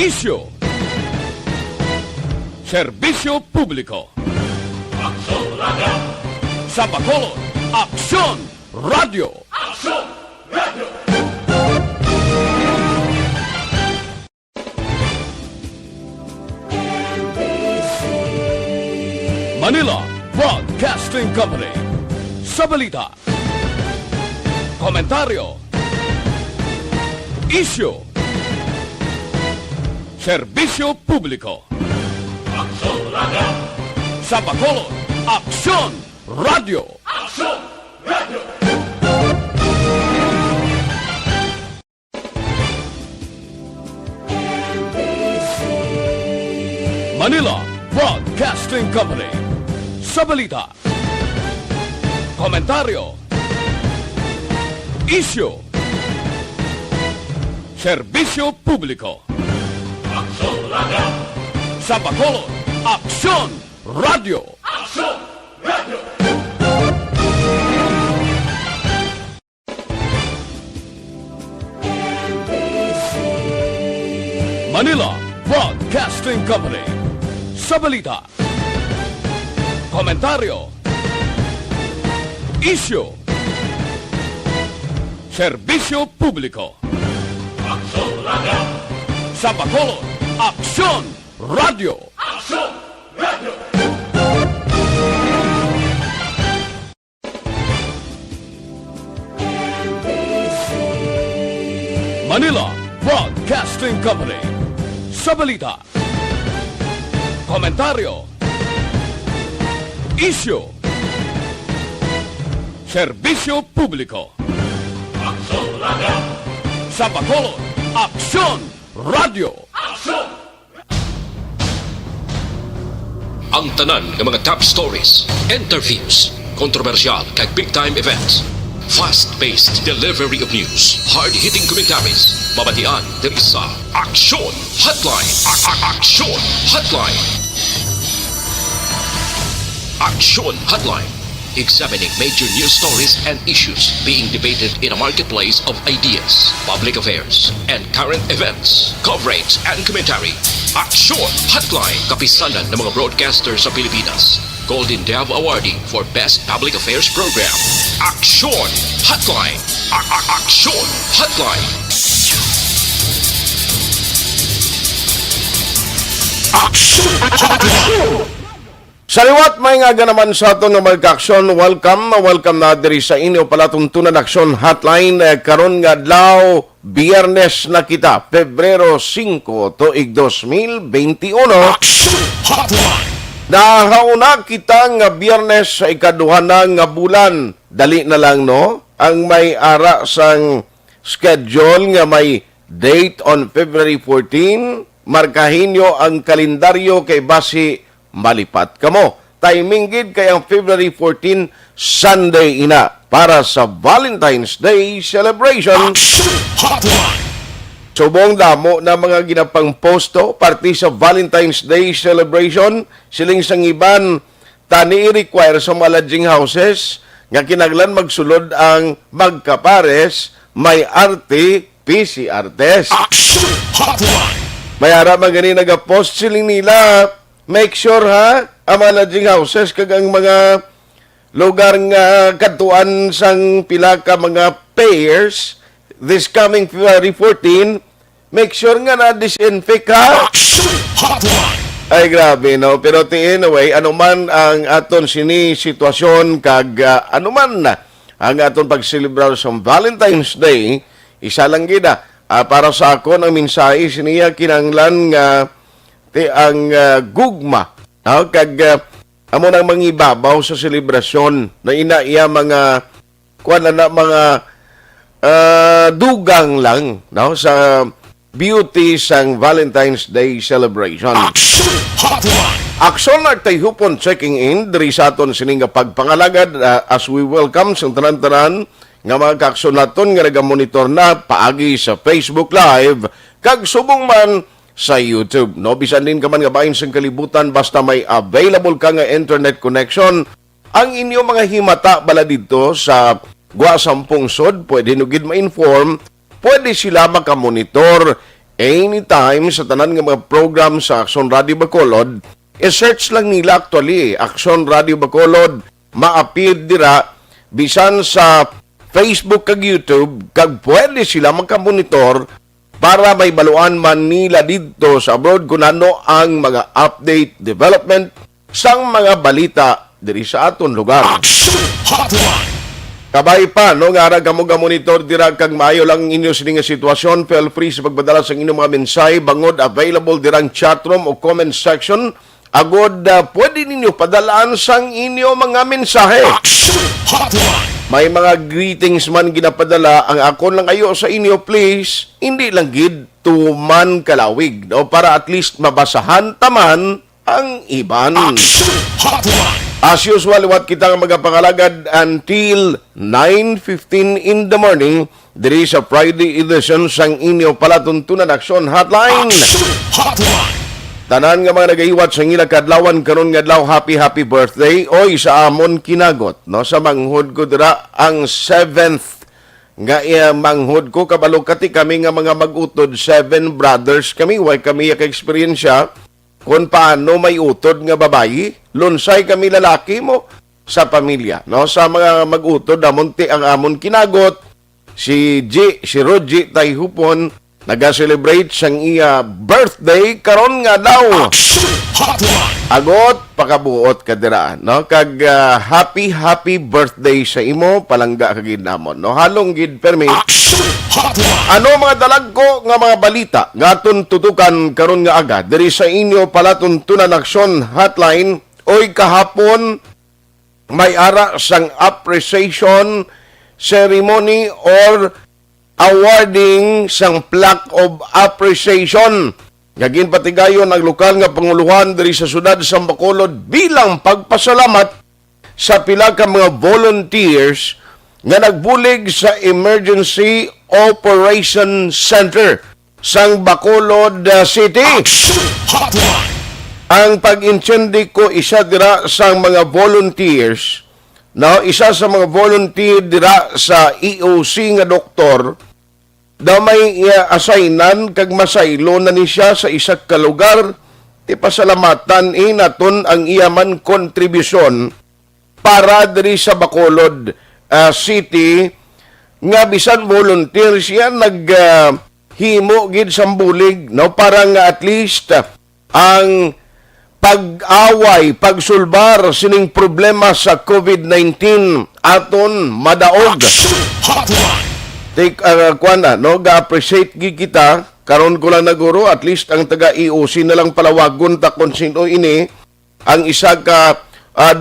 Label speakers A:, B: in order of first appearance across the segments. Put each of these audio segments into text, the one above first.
A: Isyu, serbisyo publiko.
B: Aksyon Radio!
A: Sa Bacolod, Aksyon Radio!
B: Aksyon Radio!
A: Manila Broadcasting Company. Sa balita, komentaryo, isyu, serbisyo publiko.
B: Aksyon Radio!
A: Sa Bacolod, Aksyon Radio!
B: Aksyon Radio!
A: Manila Broadcasting Company. Sa balita, komentaryo, isyu, serbisyo publiko.
B: Aksyon Radio!
A: Sa Bacolod, Aksyon Radio!
B: Aksyon Radio!
A: Manila Broadcasting Company. Sa balita, komentaryo, isyu, serbisyo publiko.
B: Aksyon Radio!
A: Sa Bacolod, Aksyon Radio!
B: Aksyon Radio!
A: Manila Broadcasting Company. Sa balita, komentaryo, isyu, serbisyo publiko.
B: Aksyon Radio!
A: Sa Bacolod, Aksyon Radio!
B: Aksyon!
C: Ang tanan ng mga top stories, interviews, kontrobersyal kag big-time events, fast-paced delivery of news, hard-hitting commentaries, babatian ng isa, Aksyon Hotline! Aksyon Hotline! Aksyon Hotline, examining major news stories and issues being debated in a marketplace of ideas, public affairs, and current events. Coverage and commentary. Aksyon Hotline, kapisanan ng mga broadcasters sa Pilipinas. Golden Dove Awarding for Best Public Affairs Program. Aksyon Hotline. Aksyon Hotline.
B: Aksyon Hotline!
D: Sa liwat, may nga naman sa ito ng mag-aksyon. Welcome na diri sa inyo palatuntunan Aksyon Hotline. Karon nga adlaw, Biyernes na kita, Pebrero 5, tuig 2021.
B: Aksyon Hotline!
D: Nahauna kita nga Biyernes sa ikaduha na nga bulan. Dali na lang, no? Ang may ara sang schedule nga may date on February 14. Markahin nyo ang kalendaryo kay basi malipat kamo. Timing gid kay ang February 14 Sunday ina para sa Valentine's Day celebration.
B: Aksyon Hotline!
D: Subong damo na mga ginapang posto parte sa Valentine's Day celebration. Siling sang iban tani i-require sa mga lodging houses nga kinahanglan magsulod ang magkapares may arte PCR test.
B: Aksyon Hotline!
D: May ara magani nagapost siling nila. Make sure ha, ang mga lodging houses kag ang mga lugar nga katuan sang pila ka mga payers this coming February 14, make sure nga na-disinfect ha.
B: Aksyon Hotline!
D: Ay grabe no, pero anyway, anuman ang aton sini sitwasyon kag anuman na ang aton pagselebrar sa Valentine's Day, isa lang gid para sa akon ang mensahe siniya kinahanglan nga ang gugma kag amo nang mangibabaw sa selebrasyon na inaiya mga kuan na mga dugang lang no sa beauty sang Valentine's Day celebration.
B: Aksyon Hotline!
D: Aksyon at Tayhopon checking in diri sa aton sining pagpangalagad as we welcome sa tanan-tanan nga mga kaaksyon naton nga nagamonitor na paagi sa Facebook Live kag subong man sa YouTube. No, bisan din ka man nga bahin sa kalibutan basta may available ka nga internet connection. Ang inyo mga himata bala dito sa Gwa Sampung Sod, pwede nugid ma-inform, pwede sila makamonitor anytime sa tanan nga mga program sa Aksyon Radio Bacolod, i-search lang nila actually, Aksyon Radio Bacolod, ma-appear dira, bisan sa Facebook kag YouTube, kag pwede sila magka-monitor para may baluan man nila dito sa abroad kung ano ang mga update, development, sang mga balita diri sa aton lugar.
B: Aksyon Hotline.
D: Kabay pa, no, nga ara kamo monitor dira kag maayo lang inyo sini nga sitwasyon. Feel free sa pagbadala sa inyong mga mensahe bangod available dirang chatroom o comment section. Agod pwede ninyo padalaan sang inyo mga mensahe.
B: Aksyon Hotline.
D: May mga greetings man ginapadala, ang akon lang ayo sa inyo please, hindi lang gid tuman kalawig, no, para at least mabasahan taman ang iban.
B: Aksyon Hotline.
D: As usual, what kita nga magapangalagad until 9:15 in the morning, diri sa Friday edition sang inyo palatuntunan Aksyon Hotline.
B: Aksyon Hotline.
D: Tanan nga mga nagahiwat sa ngila kadlawan karon nga adlaw, happy birthday. Oy, sa amon kinagot, no, sa manghud ko dira ang 7th nga manghud ko kabalo kati kami nga mga mag-utod, 7 brothers kami, way kami ka eksperyensya kung paano may utod nga babayi, lunsay kami lalaki mo sa pamilya, no, sa mga mag-utod amonti ang amon kinagot, si Roji Tayhopon naga-celebrate sang iya birthday karon nga daw.
B: Aksyon Hotline.
D: Agot pakabuot kadiraan, no, kag happy birthday sa imo palangga kag namon, no, halong gid permi.
B: Aksyon Hotline.
D: Ano mga dalagko nga mga balita nga aton tutukan karon nga aga diri sa inyo palatuntunan Aksyon Hotline. Oy, kahapon may ara sang appreciation ceremony or awarding sang plaque of appreciation. Gagin patigayon ang lokal nga panguluhan diri sa sudad sa Bacolod bilang pagpasalamat sa pila ka mga volunteers nga nagbulig sa Emergency Operation Center sang Bacolod City.
B: Aksyon Hotline.
D: Ang pag-incendi ko isa dira sang mga volunteers, no, isa sa mga volunteer dira sa EOC nga doktor, daw may assignan kag masaylo na ni siya sa isa ka lugar, ipasalamatan inaton ang iyaman kontribusyon para diri sa Bacolod City nga bisan volunteer siya naghimo gid sambulig, no, para nga at least ang pag-away, pagsulbar sining problema sa COVID-19 aton madaog.
B: Aksyon Hotline.
D: Take no, ga-appreciate gid kita karon ko lang naguro at least ang taga EOC na lang palawagon ta kung sino ini ang isa ka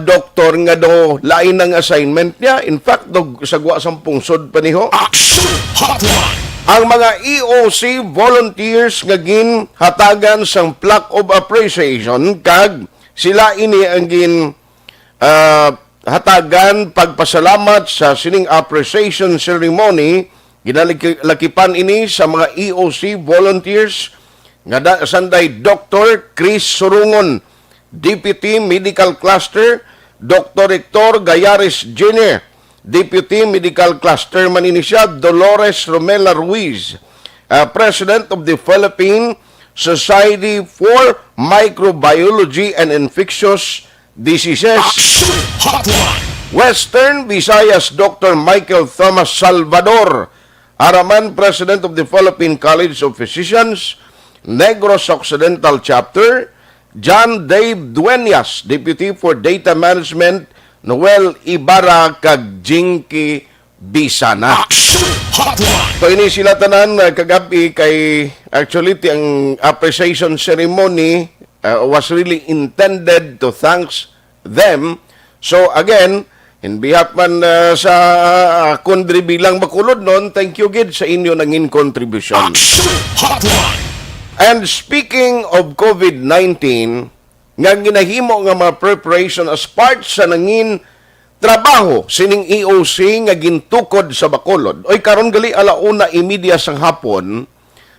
D: doktor nga do lain ng assignment niya, in fact dog sagwa sang pungsod pa niho.
B: Aksyon Hotline.
D: Ang mga EOC volunteers nga ginhatagan sang plaque of appreciation kag sila ini ang hatagan pagpasalamat sa sining appreciation ceremony. Ginalakipan ini sa mga EOC volunteers nga sanday Dr. Chris Surungon, Deputy Medical Cluster, Dr. Hector Gayares Jr., Deputy Medical Cluster manini siya, Dolores Romela Ruiz, President of the Philippine Society for Microbiology and Infectious Diseases.
B: Aksyon Hotline.
D: Western Visayas, Dr. Michael Thomas Salvador, Araman, President of the Philippine College of Physicians, Negros Occidental Chapter, John Dave Dueñas, Deputy for Data Management, Noel Ibarra, kag Jinky Bisana.
B: Aksyon Hotline.
D: So ini sila tanan kagabi kay actually ang appreciation ceremony was really intended to thanks them. So again, in behalf man sa kundri bilang Bacolod nun, thank you gid sa inyo nangin contribution.
B: Aksyon Hotline.
D: And speaking of COVID-19, nga ginahimo nga mga preparation as part sa nangin trabaho sining EOC nga gintukod sa Bacolod. Oy, karon gali alauna imedya sang hapon,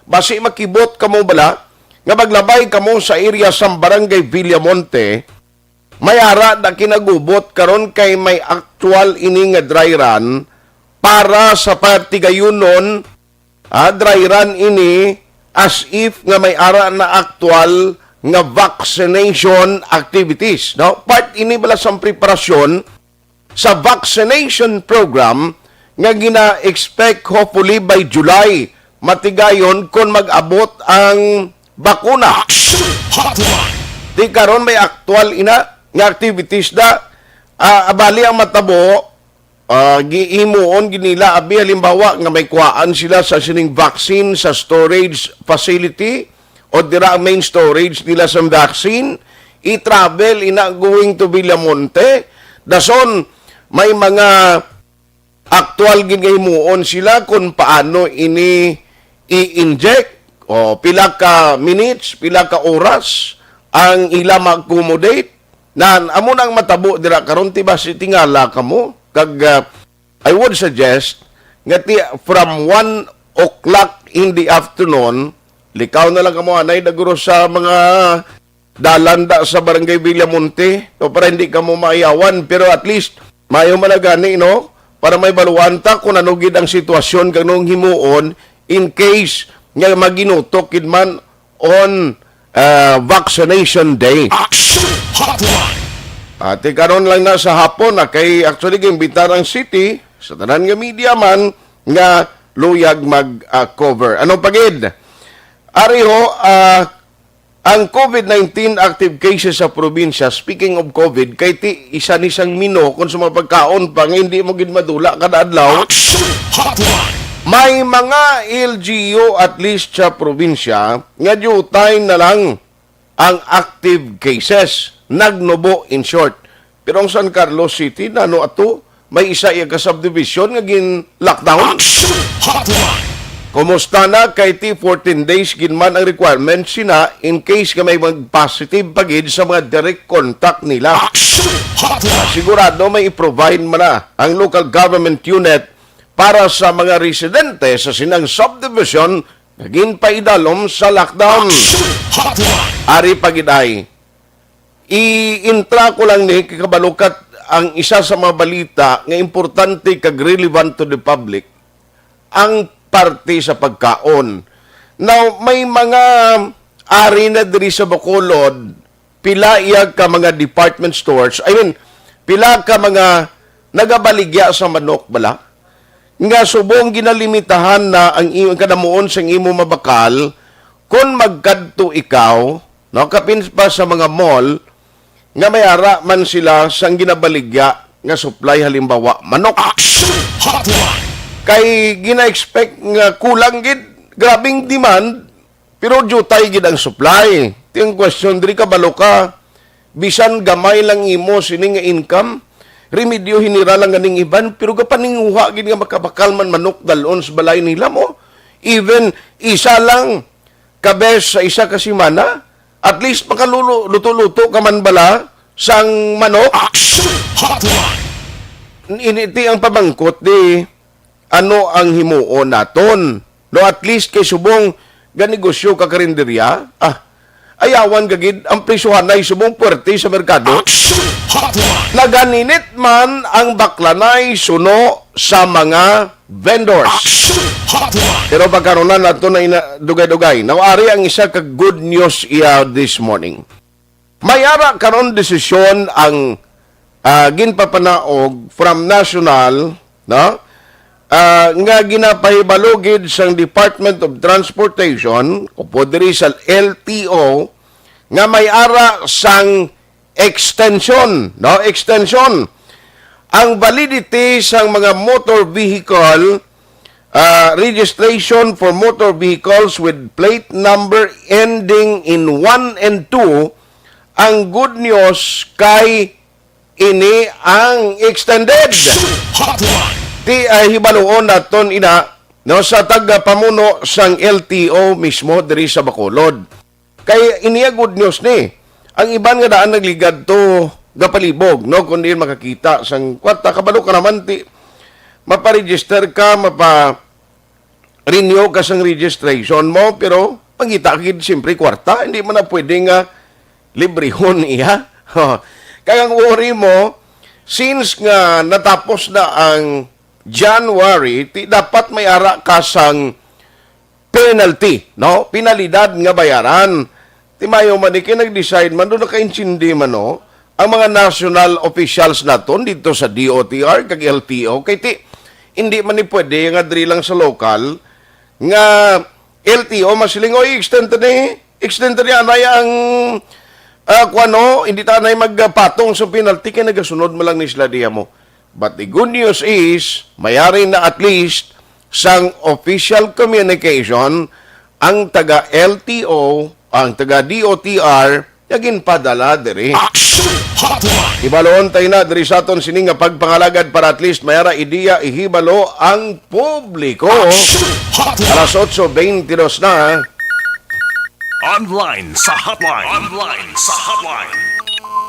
D: basi makibot kamo bala nga maglabay kamo sa area sa Barangay Villamonte, may ara na kinagubot karon kay may actual ini nga dry run para sa patigayunon, dry run ini as if nga may ara na actual nga vaccination activities. No? Part ini bala sa preparasyon sa vaccination program nga gina-expect hopefully by July matigayon kung mag-abot ang bakuna.
B: Aksyon Hotline.
D: Di karon may actual ina nga activities da abali ang matabo giimuon ginila abi halimbawa nga may kuhaan sila sa sining vaccine sa storage facility o dira ang main storage nila sa vaccine i-travel ina going to Villamonte dason may mga actual gihimuon sila kung paano ini i-inject o pila ka minutes pila ka oras ang ila mag-accommodate na amo nang matabo dira karon ti basi tingala kamo kag I would suggest nga from 1 o'clock in the afternoon likaw na lang kamo anay daguro sa mga dalanda sa barangay Villamonte o para hindi kamo maiyawan pero at least mayo malagani no para may baluanta kung ano gid ang sitwasyon kanong himuon in case nga maginutok kid man on vaccination day.
B: Aksyon Hotline.
D: At karon lang na sa hapon na kay actually gimbitar ang city sa tanan nga media man nga luyag mag-cover. Anong pagid? Ariho, ang COVID-19 active cases sa probinsya, speaking of COVID, kay ti isa ni sang mino kung sa mga pagkaon pang hindi mo gid madula kada adlaw.
B: Aksyon Hotline.
D: May mga LGU at least sa probinsya nga diutay na lang ang active cases. Nagnubo in short. Pero ang San Carlos City, nano ato, may isa iya ka subdivision nga gin lockdown.
B: Aksyon Hotline.
D: Kumusta na kay ti 14 days ginman ang requirement sina in case ka may mag-positive pagid sa mga direct contact nila.
B: Aksyon Hotline.
D: Sigurado may i-provide man na ang local government unit para sa mga residente sa sinang subdivision naging paidalom sa lockdown.
B: Aksyon Hotline.
D: Ari pagiday. I-intra ko lang ni kakabalukat ang isa sa mga balita nga importante kag relevant to the public ang parte sa pagkaon. Now, may mga ari na diri sa Bacolod, pila iya ka mga department stores, pila ka mga nagabaligya sa manok bala, nga subong ginalimitahan na ang iyong kadamuon sa imo mabakal, kung magkadto ikaw, no, kapin pa sa mga mall, nga may ara man sila sang ginabaligya nga supply halimbawa manok.
B: Aksyon Hotline.
D: Kay gina-expect nga kulang gid, grabing demand, pero jutay gid ang supply. Tiyang question, diri ka balo ka, bisan gamay lang imo sining nga income, remedyo hinira lang ganing iban, pero kapaninguha gid nga makabakal man manok dalon sa balay nila mo. Even isa lang kabes sa isa ka semana, at least makaluto-luto ka man bala sang manok.
B: Aksyon Hotline.
D: Initi ang pabangkot di ano ang himuon naton. No, at least kay subong ganegosyo ka karinderya, ayawan gagid ang presyohan na subong puwerte sa merkado.
B: Aksyon Hotline.
D: Naganinit man ang baklanay suno sa mga vendors.
B: Aksyon Hotline.
D: Pero pagkaroon na nato na dugay-dugay. Nawari ang isa ka good news iya this morning. Mayara karon desisyon ang ginpapanaog from national, no? Nga ginapahibalugid sang Department of Transportation o diri sa LTO nga may ara sang extension, no? Extension ang validity sang mga motor vehicle registration for motor vehicles with plate number ending in 1 and 2. Ang good news kay ini ang extended.
B: Hotline.
D: Ti hibaluon naton ina no sa taga-pamuno sang LTO mismo diri sa Bacolod. Kay iniya good news ni. Ang iban nga daan nagligad to gapalibog no kundi makakita sang kwarta kabalo ka naman ti maparegister ka renew ka sang registration mo pero pangita gid siyempre kwarta hindi man na pwede nga librehon iya. Kaya ang worry mo since nga natapos na ang January, dapat may ara ka sang penalty, no? Penalidad nga bayaran. Timayo man nag-decide man doon naka-intindi man no, ang mga national officials naton dito sa DOTR kag LTO kay hindi man ni pwede nga diri lang sa local nga LTO masiling o extend ni anay ang kuano hindi ta nay magpatong sa penalty kay nagasunod mo lang ni sila diha mo. But the good news is mayari na at least sang official communication ang taga LTO, ang taga DOTR yagin padala diri.
B: Aksyon Hotline.
D: Ibaloon tayo na diri sa aton sining nga pagpangalagad para at least mayara ideya ihibalo ang publiko.
B: Aksyon Hotline.
D: Alas 8:22 na.
B: Online sa hotline. Online sa hotline.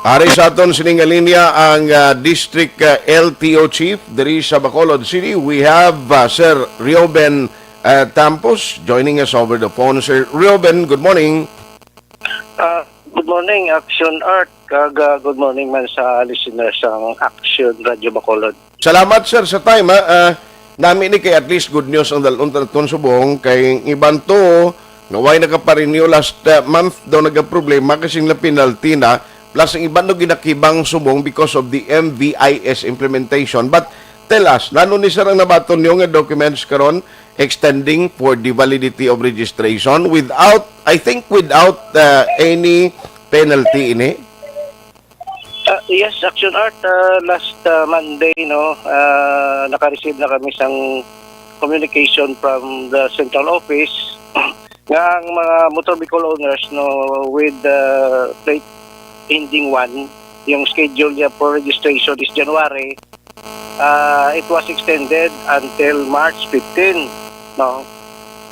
D: Ari sa aton sining nga linya ang District LTO Chief diri sa Bacolod City. We have Sir Reuben Tampos joining us over the phone. Sir Reuben, good morning.
E: Good morning, Aksyon Art. Good morning man sa listeners ng Aksyon Radio Bacolod.
D: Salamat sir sa time ha. Nami ni kay at least good news ang dalon ton subong kay iban to nga way nakaparenew last month daw nagka-problema kasi la penalty na plus ang iban no ginakibang subong because of the MVIS implementation. But tell us, nano ni sir ang nabaton niyo nga documents karon extending for the validity of registration without any penalty ini?
E: Yes, Aksyon Art. Last Monday, no, naka-receive na kami sang communication from the central office nga ang mga motor vehicle owners no with plate ending 1, yung schedule niya for registration is January. It was extended until March 15, no.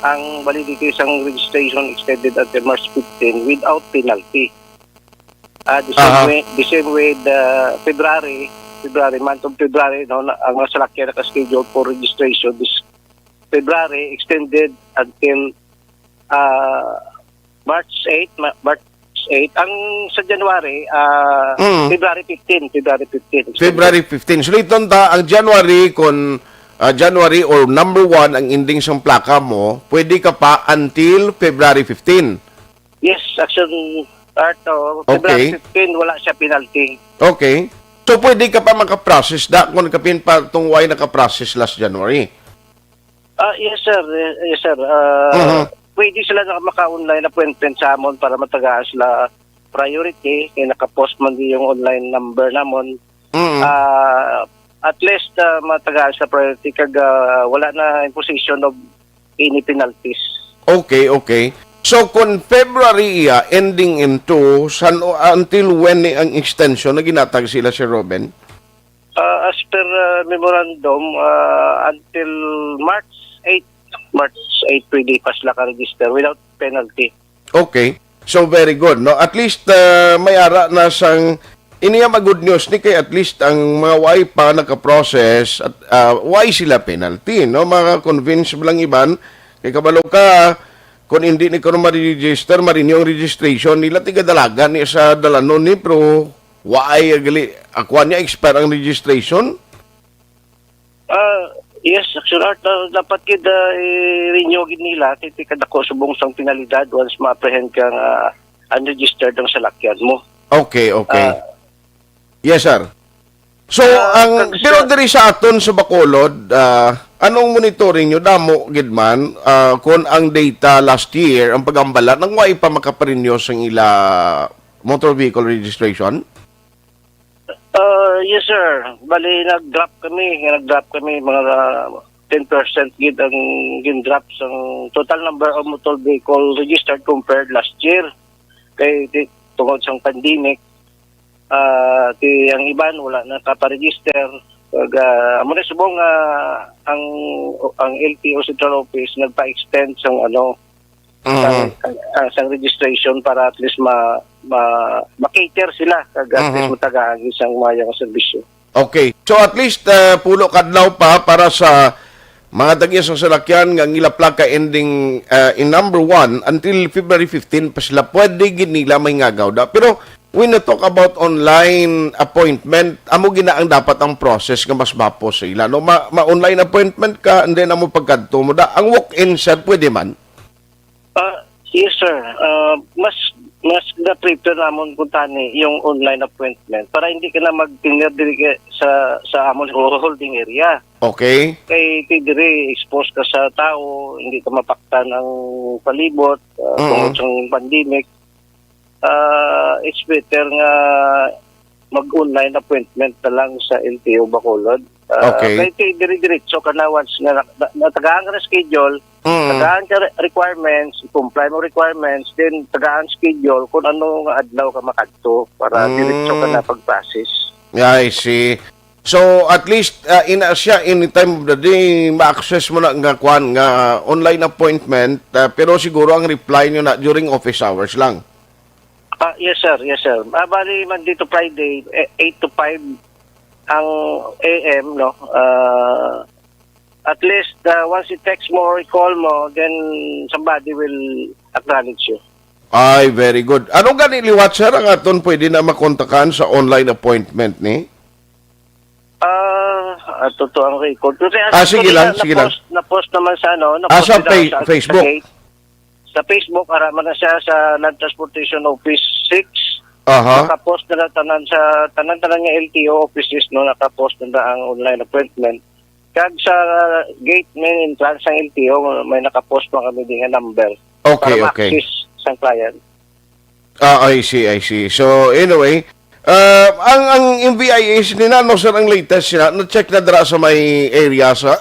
E: Ang validity ng registration extended until March 15 without penalty. The same way February, month of February, no, ang masalakyan naka-schedule for registration this February extended until March 8. Ang sa January, February 15.
D: February 15. So ito ang January kung January or number 1 ang ending sa plaka mo, pwede ka pa until February 15.
E: Yes, Action Art. February 15, wala siya penalty.
D: Okay. So pwede ka pa makaprocess kung kapin pa itong why nakaprocess last January.
E: Yes, sir. Pwede sila maka-online appointment sa amon para matagaan sila priority. Kaya naka-post man din yung online number namon. At least matagaan sa priority kag wala na imposition of any penalties.
D: Okay. So kung February ending in 2, until when ang extension na ginatag sila si Robin?
E: As per memorandum, until March 8 pwede pa sila ka-register without penalty. Okay.
D: So very good, no? At least may ara na sang iniya good news ni kay at least ang mga why pa naka-process at why sila penalty, no? Maka-convince lang iban kay kabalo ka kung hindi ni ko ma-register, ma-renew ang registration nila tiga dalaga ni sa dalanon ni pero why agali akwa niya expire ang registration?
E: Yes, actually, dapat kita i-renew nila titi kada ko subong sang penalidad once ma-apprehend kang unregistered ang salakyan mo.
D: Okay. Yes, sir. So, pero diri sa aton sa Bacolod, anong monitoring nyo? Damo, Gidman, kung ang data last year, ang pagambala, nang why pa makaparenew sa ila motor vehicle registration?
E: Yes, sir. Bali, nag-drop kami mga 10% gid ang gin-drop sa total number of motor vehicle registered compared last year. Kay tungod sa pandemic, ang iban wala na kaparegister. Amo na subong ang LTO Central Office nagpa-extend sang sang registration para at least ma-cater sila kag at least matagaan isang mayang serbisyo.
D: Okay. So at least pulo kadlaw pa para sa mga dagya sa salakyan nga ngila plaka ending in number 1 until February 15 pa sila pwede gid nila may ngagaw da. Pero when we talk about online appointment, amo gina ang dapat ang process nga mas mapo sa ila. No, ma-online appointment ka and then amo pagkadto mo da. Ang walk-in sir pwede man.
E: Yes, sir. Mas na-prepare namon kung tani yung online appointment para hindi ka na mag-tinir diri sa amon holding area.
D: Okay.
E: Kay tidiri expose ka sa tao, hindi ka mapakta ng palibot tungkol sa pandemic. It's better nga mag-online appointment na lang sa LTO Bacolod.
D: Okay.
E: Kay dire-diretso ka na once na natagaan ka na schedule, tagaan ka requirements, comply mo requirements, then tagaan schedule kung ano nga adlaw ka makadto para diretso ka na pag-process.
D: Yeah, I see. So, at least, siya, any time of the day, ma-access mo na nga online appointment, pero siguro ang reply nyo na during office hours lang.
E: Yes, sir. Yes, sir. Bali, Monday to Friday, 8 to 5 ang AM, no? At least, once you text mo or call mo, then somebody will acknowledge you.
D: Ay, very good. Anong ganiliwat, sir, ang aton pwede na makontakan sa online appointment ni?
E: Totoo ang record.
D: Sige lang, sige lang.
E: Na-post naman sa
D: Sa Facebook.
E: Sa Facebook, araman na siya sa Land Transportation Office 6.
D: Aha.
E: Nakapost na tanan sa tanan nga LTO offices, no, nakapost na ang online appointment. Kag sa gate main entrance ng LTO, may nakapost pa kami din nga number.
D: Okay,
E: para
D: okay.
E: ma-access sa client.
D: I see. So, anyway, ang MVIA nila, no, sir, ang latest sila, na-check na dara sa may area sa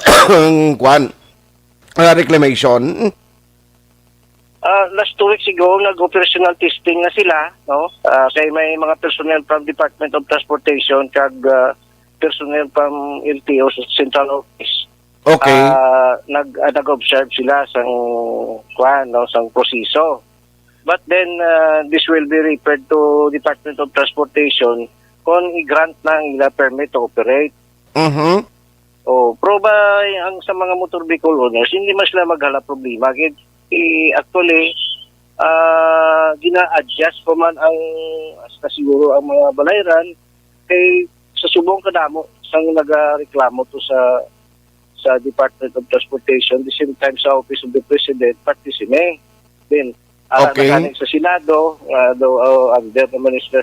D: reclamation.
E: Last 2 weeks ago, nag-operational testing na sila, no? Kaya may mga personnel from Department of Transportation kag personnel from LTO sa Central Office.
D: Okay.
E: Nag-observe sila sang proseso. But then, this will be referred to Department of Transportation kung i-grant na ang ila permit to operate. Proba ang sa mga motor vehicle owners, hindi mas sila maghala problema. Actually, gina-adjust pa man ang siguro ang mga balayran kay sa subong kadamo sang nagareklamo to sa Department of Transportation, the same time sa Office of the President, partisime. Then, nagaling sa Senado, under naman sila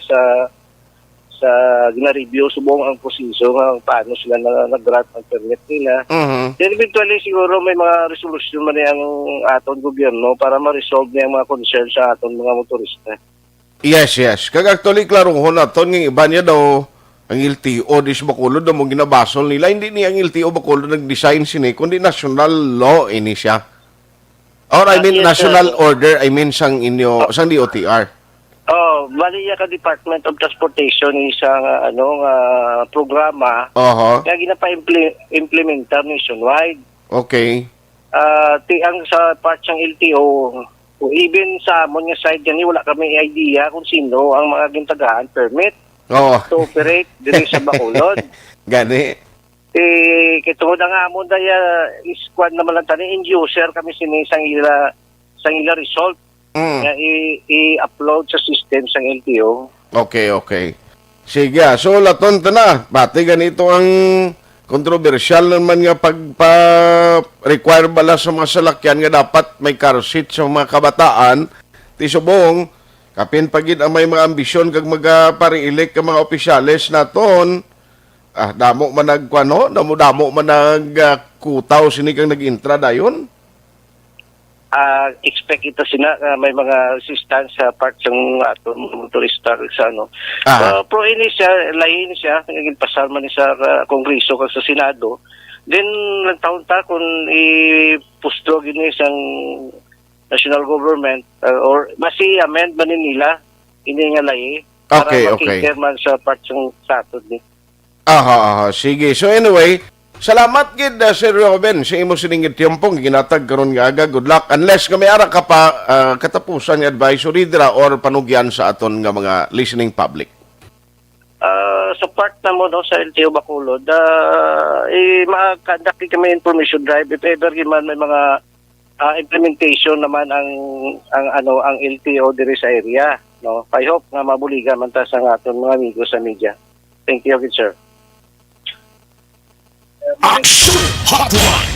E: sa gina-review subong ang proseso ng paano sila nag-grant ng permit nila. Then eventually siguro may mga resolution man ang aton gobyerno para ma-resolve niya ang mga concerns sa aton mga motorista.
D: Yes. Kag actually, klaro ho naton, ng iba niya daw, ang LTO dis Bacolod daw mong ginabasol nila. Hindi niya ang LTO Bacolod nag-design sini, kundi national law ini siya. Or I mean,
E: yes,
D: national order, I mean, sang DOTR.
E: Bali ka Department of Transportation isang programa nga ginapa-implementar nationwide.
D: Okay.
E: Ang sa part ng LTO, even sa amon nga side gani wala kami idea kung sino ang mga gintagaan permit to operate diri sa Bacolod.
D: Gani.
E: Kitungod nga amon daya squad naman lang tani end user kami sini sang ila result. I-upload sa system sa LTO.
D: Okay. Sige, so laton na. Pati ganito ang kontrobersyal naman nga pagpa-require bala sa mga salakyan nga dapat may car seat sa mga kabataan. Tisubong, kapin pagid ang may mga ambisyon kag magpari-elect ka mga opisyales naton. Damo man damo man nagkutaw sini kang nag-intra dayon.
E: Expect ito sina may mga resistance sa part ng aton motorista sa pro ini siya lain siya naging pasar man ni sa Kongreso kag sa Senado, then nagtaon ta kung ipustro gini isang national government or masi amend man nila ini nga lahi para makikita man sa part ng sa aton ni.
D: Sige. So anyway, salamat gid Sir Robin sa imo siningid tiyempong ginatag karon nga aga. Good luck unless kami ara ka pa katapusan nga advisory dira or panugyan sa aton nga mga listening public.
E: Sa part na mo sa LTO Bacolod, makakandak kami information drive if ever man may mga implementation naman ang LTO diri sa area, no. I hope nga mabuligan man ta sa aton mga amigo sa media. Thank you, sir.
B: Aksyon Hotline.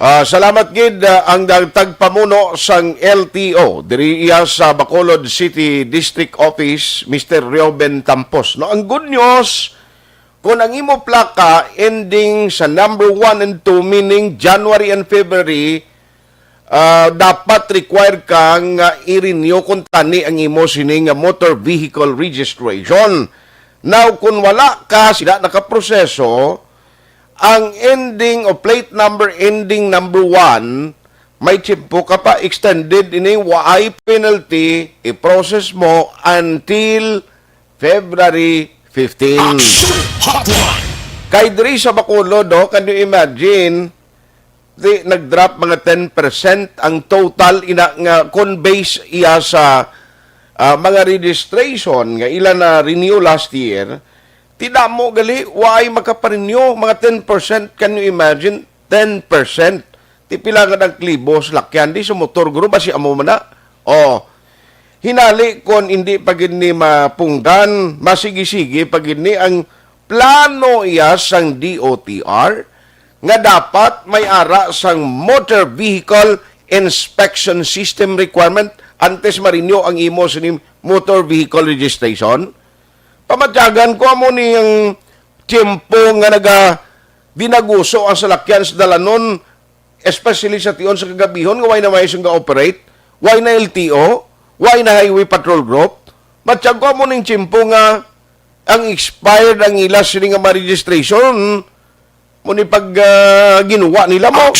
D: Salamat gid ang tagpamuno sang LTO diri iya sa Bacolod City District Office, Mr. Reuben Tampos. No, ang good news, kung ang imo plaka ending sa number 1 and 2, meaning January and February, dapat require kang i-renew kung tani ang imo sining motor vehicle registration. Now, kung wala ka, sila nakaproseso, ang ending o plate number ending number 1, may tsimpo ka pa extended ini waay penalty, i-process mo until February 15. Kay diri sa Bacolod, can you imagine, nag-drop mga 10% ang total ina nga con-base iya sa mga registration nga ilan na renew last year. Tidak mo gali, why makaparenew, mga 10%, can you imagine? 10%. Tipila nga ng klibos, lakyan, di sa motor, guro ba si amo mana? O, hinali kon hindi pagid ni mapunggan, masigi-sige pagid ni ang plano iya sang DOTR, nga dapat may ara sang motor vehicle inspection system requirement antes ma-renew ang imo sa motor vehicle registration. Pamatyagan ko mo ni ang tiyempo nga dinaguso ang salakyan sa dalanon, especially sa tiyon sa kagabihon, nga why na may isang ga-operate, why na LTO, why na Highway Patrol Group. Matyagan ko mo ning tiyempo nga ang expired ang ilas sini nga ma-registration, mo ni pag ginawa nila mo.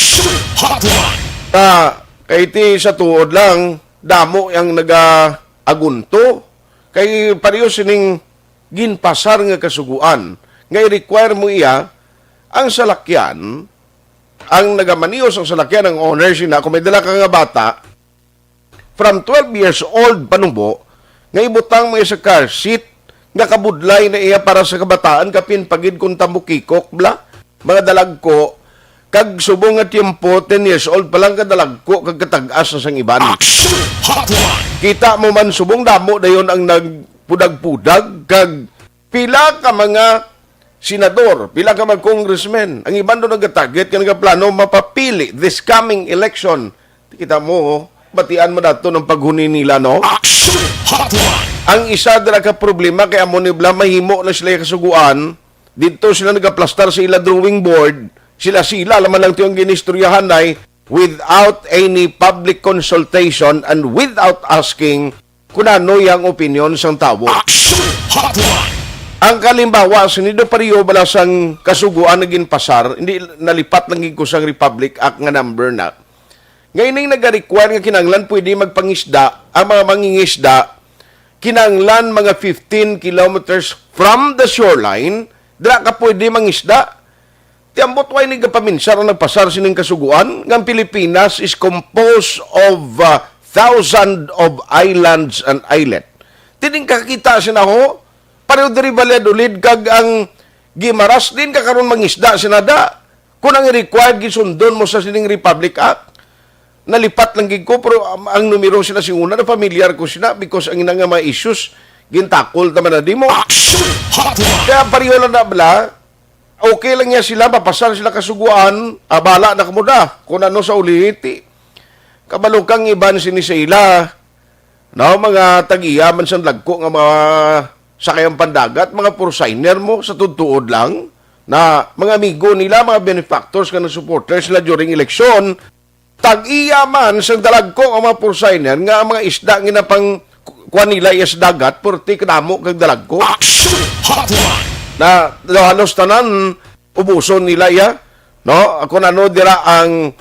D: Kay ti sa tuod lang, damo ang nag-agunto, kay pareho sining ginpasar nga kasuguan. Ngay require mo iya ang salakyan, ang nagamaniyos ang salakyan ng owner sina, kung may dala ka nga bata, from 12 years old panubo, ngay butang mo iya sa car seat, nga kabudlay na iya para sa kabataan, kapin pagid kung tambukikok, bla, mga dalag ko, kag subong nga tiyempo, 10 years old, palang kadalag ko, kag katag-as na sang iban. Kita mo man subong damo, dayon ang pudag-pudag, kag pila ka mga senador, pila ka mga congressmen, ang iban doon nag-target, ka nag-plano mapapili this coming election. Kita mo, batian mo dato ng paghuni nila, no? Ang isa dira ka problema, kaya mo nibla, mahimo na sila kasuguan, dito sila nag-plastar sa ila drawing board, sila laman lang tiyong ginistoryahan ay, without any public consultation and without asking kung ano yung opinion sang tao. Ang kalimbawa, sinido pariyo balasang kasuguan na ginpasar, hindi nalipat lang ko sang Republic Act nga number na. Ngayon yung nag-require nga kinanglan pwede magpangisda, ang mga mangingisda, kinanglan mga 15 kilometers from the shoreline, dira ka pwede mangisda. Tiambot way nagapaminsar ang nagpasar sining kasuguan, ng Pilipinas is composed of thousands of islands and islet. Tining kakita sina ho, pareho diri balad-ulid kag ang gimaras din kakaron mangisda sinada. Kung ang required gisundon mo sa sining Republic Act, nalipat lang gid ko, pero ang numero sila singuna na familiar ko sila because ang ina nga mga issues gintakol taman na di mo. Kaya pareho lang na bala, okay lang niya sila, papasar sila kasuguan, abala na kamuda kung ano sa uliti. Kabalukang iban sinisila, no, mga tag-iya man sa lagko nga mga sakayang pandagat, mga pursigner mo sa tutuod lang, na mga amigo nila, mga benefactors ka ng supporters sila during election, tag-iya man sa dalagko ang mga pursigner, nga mga isda nga pang kuha nila iya sa dagat, purti kadamo kag dalagko. Na halos tanan, ubuson nila iya, no, kung ano dira ang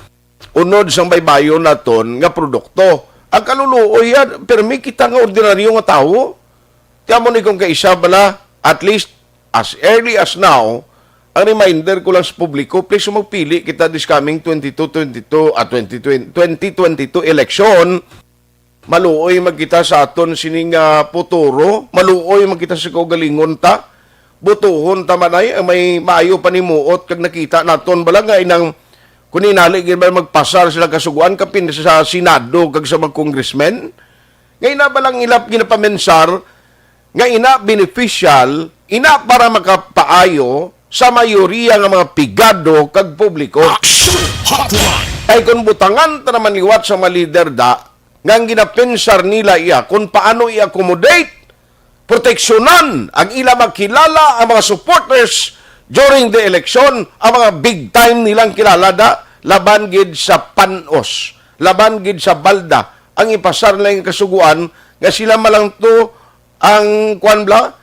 D: unod sang baybayon naton nga produkto. Ang kaluluoy yan, permi kita nga ordinaryo nga tao. Tiyan mo ni kung kaisa bala, at least as early as now, ang reminder ko lang sa publiko, please magpili kita this coming 2022 election. Maluoy magkita sa aton sining puturo, maluoy magkita sa kaugalingon ta, butuhon ta manay, may maayo panimuot kag nakita naton bala nga inang kung inali ba magpasar sila kasuguan kapin sa Senado kag sa mga congressmen. Ngayon na balang ilap ginapamensar nga ina beneficial, ina para makapaayo sa mayoriya ng mga pigado kag publiko. Ay kung butangan ta naman liwat sa mga leader da, nga ginapensar nila iya kung paano i-accommodate, proteksyonan ang ila makilala, ang mga supporters during the election, ang mga big time nilang kilala da, laban gid sa panos, laban gid sa balda, ang ipasar lang kasuguan, nga sila malang to ang kwanbla,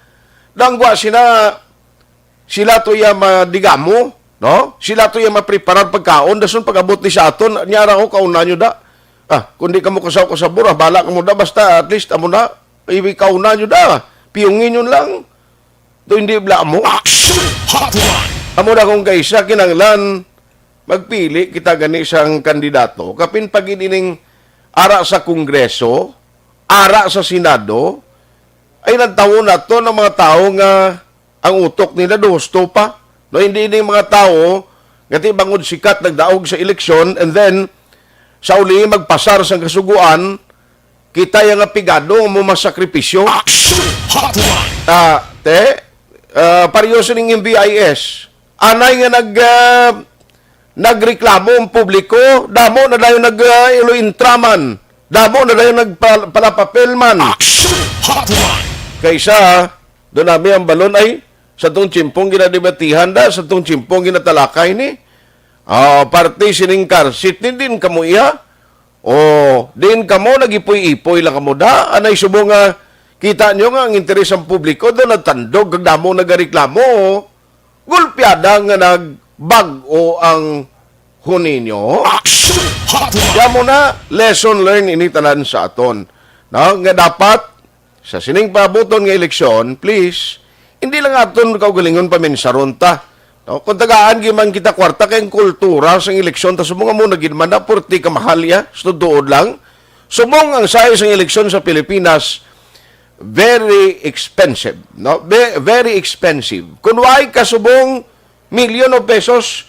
D: dangwa sila to ya madigamo, no? Sila to ya mapreparar pagkaon, dason pag-abot ni sa aton, nyara ko kauna nyo da. Kung di ka mo kasaw ka sa bura, bala ka mo da, basta at least amo na, ibig kauna nyo da. Piyungin yun lang. Do hindi bla mo.
B: Aksyon Hotline.
D: Amo na kung kaysa, kinanglan, magpili kita gani isang kandidato, kapin pag-inining ara sa Kongreso, ara sa Senado, ay nagtawo na to ng mga tao nga ang utok nila gusto pa. No, hindi mga tao ngati bangod sikat nagdaog sa eleksyon and then sa uli magpasar sa kasuguan kita yung apigado mo masakripisyo.
B: Aksyon Hotline.
D: Paryoso ng MBIS anay nga nagreklamo ang publiko, damo na dayon nag-iluintraman, damo na dayon nagpalapapelman.
B: Aksyon Hotline.
D: Kaysa doon namin ang balon ay sa itong tsimpong ginadibatihan da, sa itong tsimpong ginatalakay ni. Parte sining karsit ni din kamo iya. Din kamo nagipoy-ipoy lang kamo da. Anay subo nga, kita nyo nga ang interes ng publiko doon nagtandog, kagdamo nagareklamo. Gulpiada nga nagbag-o ang huni nyo.
B: Aksyon Hotline.
D: Kaya mo na, lesson learned initanan sa aton. No? Nga dapat, sa sining pabuton nga eleksyon, please, hindi lang aton kaugalingon paminsaron ta. No? Kung tagaan giman kita kwarta kayong kultura sa eleksyon, ta sumong mo naging man na purti ka mahal ya, studood lang. Sumong ang size ng eleksyon sa Pilipinas, very expensive. No? Very expensive. Kung why kasubong milyon o pesos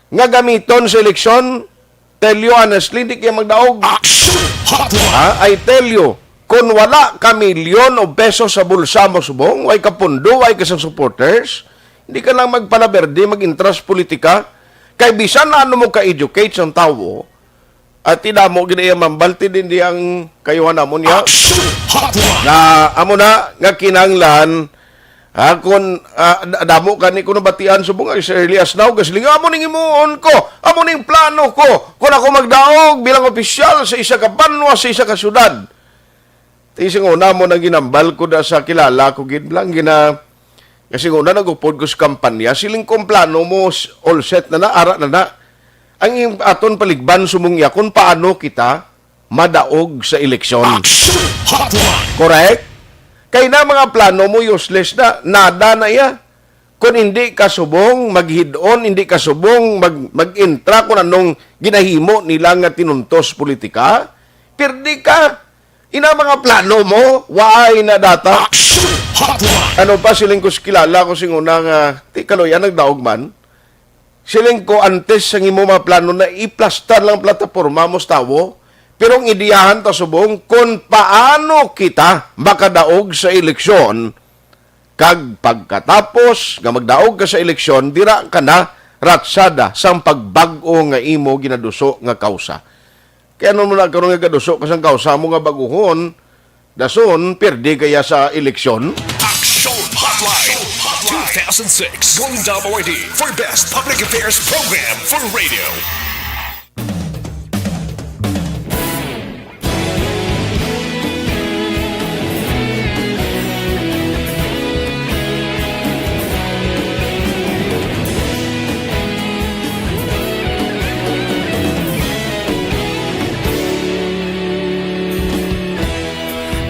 D: nga gamiton sa eleksyon, tell you honestly, hindi kayo magdaog.
B: Aksyon Hotline.
D: I tell you, kung wala ka milyon o pesos sa bulsa mo subong, way ka pundo, way ka sa supporters, hindi ka lang magpalaberde, mag-interest politika, kay bisan na ano mo ka-educate sa tao, at tidak mo ginaya mambalti din di ang kayuhan mo niya.
B: Aksyon Hotline.
D: Na amo na nga kinanglan kung damo ka ni kuno batian subong as early as now gasling amo ning imuon ko, amo ning plano ko kung ako magdaog bilang opisyal sa isa ka banwa sa isa ka syudad. Tising una mo na ginambal ko da sa kilala ko gid lang kasi una nagupod ko sa kampanya siling kong plano mo all set na ara na. Ang aton paligban sumungya kung paano kita madaog sa eleksyon.
B: Aksyon Hotline.
D: Correct? Kaya na mga plano mo useless na, nada na iya. Kung hindi ka subong maghidon, hindi ka subong mag-intra kung anong ginahimo nila nga tinuntos politika, pirdi ka. Ina mga plano mo, waay na data.
B: Aksyon Hotline.
D: Ano pa siling ko kilala ko singuna nga, ti kaloyan nagdaog man. Siling ko antes sang imo mga plano na iplastar lang plataporma mo tawo, pero ang ideyahan ta subong kung paano kita makadaog sa eleksyon kag pagkatapos nga magdaog ka sa eleksyon dira ka na ratsada sang pagbag-o nga imo ginaduso nga kausa. Kaya nung muna karon nga gaduso ka sang kausa mo nga baguhon, dason perdi kaya sa eleksyon.
B: Aksyon Hotline. 2006 Golden Dome Award for Best Public Affairs Program for Radio.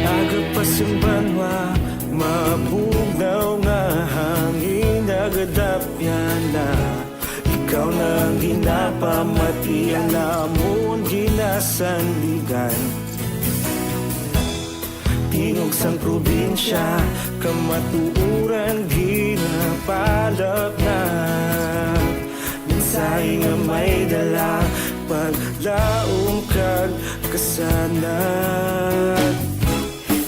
F: Agapasumbanwa, mabugnaw nga hangin nagadapyan na. Ikaw na ang ginapamati ang namon ginasandigan. Tingog sang probinsya, kamatuuran ginapalap na. Minsay nga may dala, paglaom kag kasanat.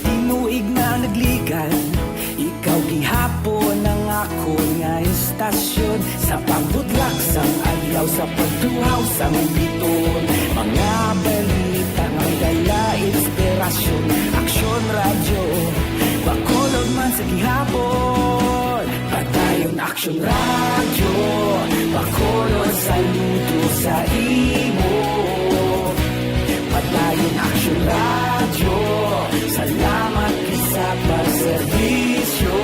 G: Inuig na nagligan, ikaw gihapon ang ako nga istasyon. Sa pagbudlak sang adlaw sa pagtuhaw sa biton. Mga balita ng dala, inspirasyon, aksyon, radyo, bakolod man sa gihapon. Padayon aksyon, radyo, bakolod sa luto sa imo. Padayon aksyon, radyo, salamat sa pagserbisyo.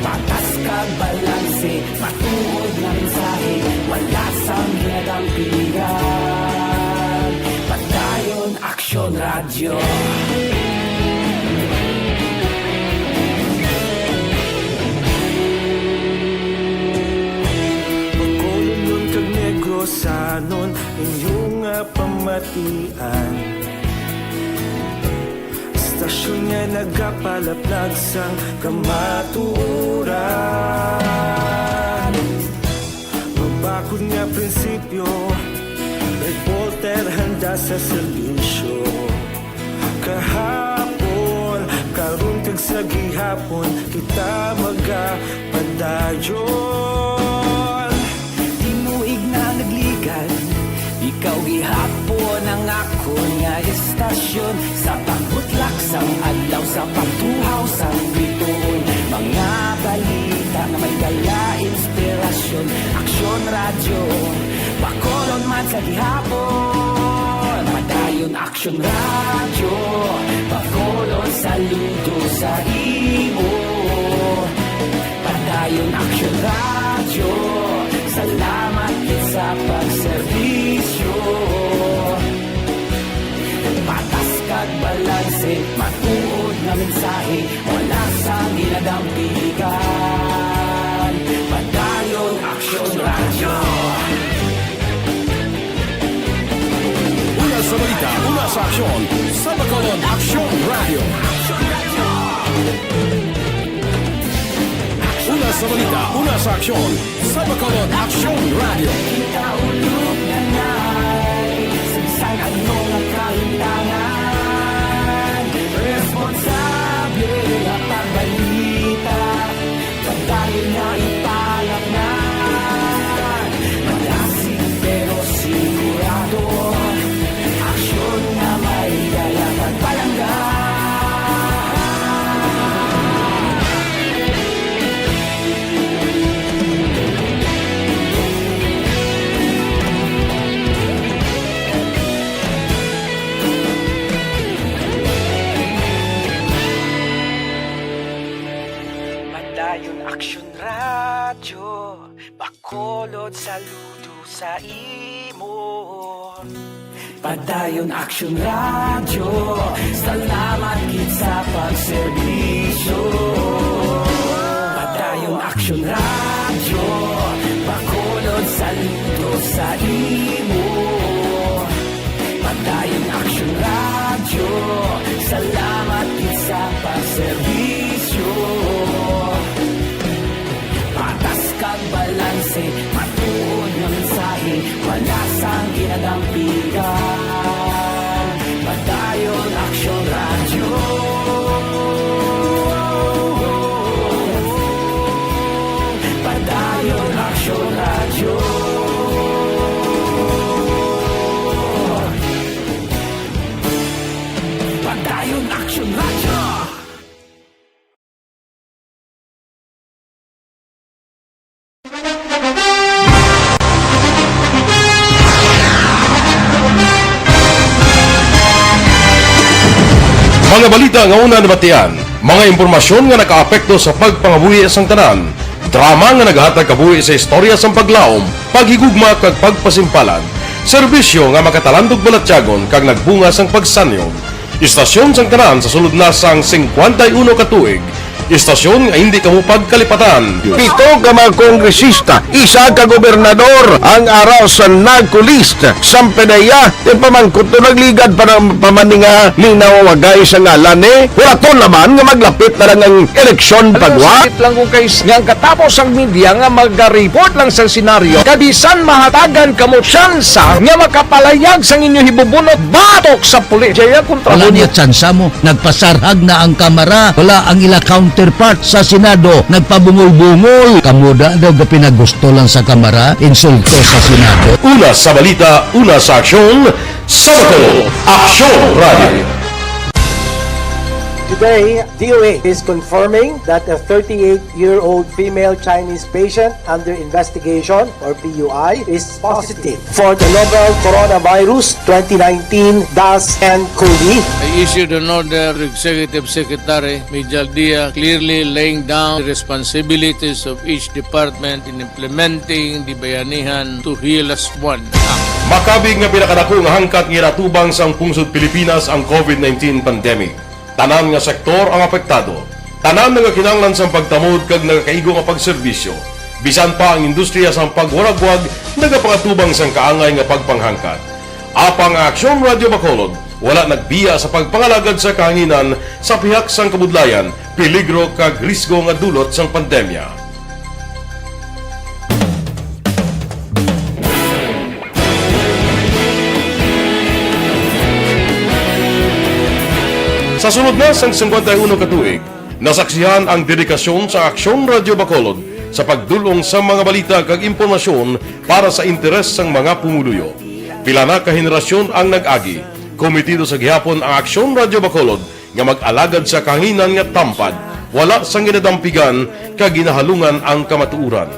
G: Patas kag balanse, matuod na mensahe, wala sang ginagampiligan. Padayon aksyon, radyo.
F: Pagkulunyon kag negrosanon, inyong pamatian. Istasyon nga nagapalaplag sang kamaturan. Mabakod nga prinsipyo, reporter handa sa serbisyo. Kahapon, karun kag sa gihapon, kita magapadayon.
G: Tinuig na nagligan, ikaw gihapon ang ako nga estasyon. Sa pagbutlak sang adlaw, sa pagtuhaw sang biton. Mga balita na may dala, inspirasyon, aksyon, radyo, bakolon man sa gihapon. Padayon aksyon, radyo, bakolon saludo sa imo. Padayon aksyon, radyo, salamat sa pagserbisyo. Patas kag balanse, matuod na mensahe, wala sang ginadampiligan. Padayon aksyon, radyo.
A: Una sa balita, una sa aksyon, sa Bacolod Aksyon Radio. Una sa balita, una sa aksyon, sa Bacolod Aksyon Radio.
G: Ikaulog na na'y sagsang anong nakahintangan. Responsable at pagbalita, pagdahin na ipalak na. Malasig pero sigurado, aksyon na may dala pagpalanggan. Padayon aksyon, radyo, bakolod saludo sa imo. Padayon aksyon, radyo, salamat gid sa pagserbisyo. Padayon aksyon, radyo, bakolod saludo sa imo. Padayon aksyon, radyo, salamat gid sa pagserbisyo. Patas kag balanse, matuod na mensahe, wala sang ginadampigan. Padayon aksyon, radyo. Padayon aksyon, radyo. Padayon aksyon, radyo.
H: Mga balita nga una nabatian, mga impormasyon nga nakaapekto sa pagpangabuhi sang tanan, drama nga naghatag kabuhi sa istorya sang paglaom, paghigugma kag pagpasimpalan, serbisyo nga makatalandog balatyagon kag nagbunga sang pagsanyog, istasyon sang tanan sa sulod na sang 51 ka tuig, istasyon nga hindi kamupag kalipatan.
D: Pito ka mga kongresista, isa ka gobernador ang araw sa nagkulist sa pedaya yung pamangkot na nagligad para pamaninga linaw wagay sa ngalan wala to naman nga maglapit na lang ang eleksyon pagwa.
I: Sakit lang kung kayo nga katapos ang media nga mag-report lang sa senaryo kabisan mahatagan kamo tsansa nga makapalayag sang inyo hibubunot batok sa pulis. Jaya kontra
J: Wala niya tsansa mo, nagpasarhag na ang kamera, wala ang ila counter
I: counterpart sa Senado nagpabungol-bungol. Kamuda daw ga pinagusto lang sa Kamara, insulto sa Senado.
H: Una sa balita, una sa aksyon, Sabado, Aksyon Radio.
J: Today, DOA is confirming that a 38-year-old female Chinese patient under investigation, or PUI, is positive for the novel coronavirus 2019 DAS-CoV.
K: I issued an order to Executive Secretary Major Dia clearly laying down the responsibilities of each department in implementing the Bayanihan to Heal as One Act.
H: Makabig nga pinakadako nga hangkat nga natubang sa pungsod Pilipinas ang COVID-19 pandemic. Tanan nga sektor ang apektado. Tanan nga kinahanglan sa pagtamod kag nagakaigo nga pagserbisyo. Bisan pa ang industriya sa pagwaragwag nagapangatubang sang kaangay nga pagpanghangkat. Apang Aksyon Radio Bacolod wala nagbiya sa pagpangalagad sa kahanginan sa pihak sang kabudlayan, peligro kag risgo nga dulot sang pandemya. Sa sunod na sang 51 katuig, nasaksihan ang dedikasyon sa Aksyon Radio Bacolod sa pagdulong sa mga balita kag impormasyon para sa interes sang mga pumuluyo. Pila na ka henerasyon ang nag-agi, komitido sa gihapon ang Aksyon Radio Bacolod nga mag-alagad sa kahanginan nga tampad, wala sang ginadampigan kag ginahalungan ang kamatuuran.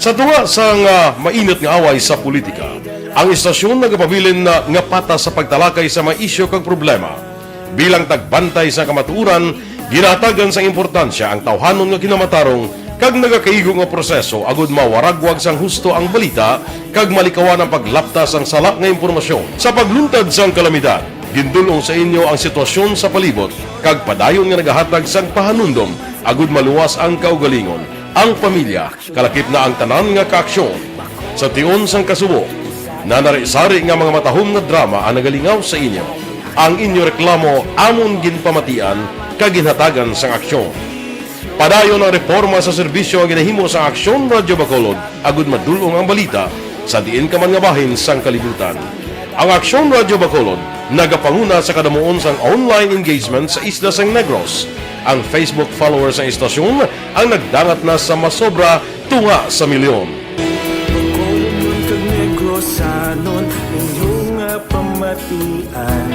H: Sa tunga sang mainit nga away sa politika, ang istasyon nagapabilin na nga patas sa pagtalakay sa mga isyu kag problema. Bilang tagbantay sa kamatuuran, ginatagan sa importansya ang tawhanon nga kinamatarong kag nagakaigo nga proseso agud mawaragwag sang husto ang balita kag malikawan ang paglaptas ang salak nga impormasyon. Sa pagluntad sang kalamidad, gindulong sa inyo ang sitwasyon sa palibot kag padayon nga nagahatag sang pahanundom agud maluwas ang kaugalingon, ang pamilya, kalakip na ang tanan nga kaaksyon. Sa tion sang kasubo, nanari-sari nga mga matahom nga drama ang nagalingaw sa inyo. Ang inyo reklamo amon ginpamatian kag ginhatagan sang aksyon. Padayon ang reforma sa serbisyo ang ginahimo sa Aksyon Radio Bacolod agud madulong ang balita sa diin ka man nga bahin sang kalibutan. Ang Aksyon Radio Bacolod nagapanguna sa kadamuon sang online engagement sa isla sang Negros. Ang Facebook followers sa istasyon ang nagdangat na sa masobra tunga sa milyon.
F: Bacolod kag Negros sanon inyong pamatian.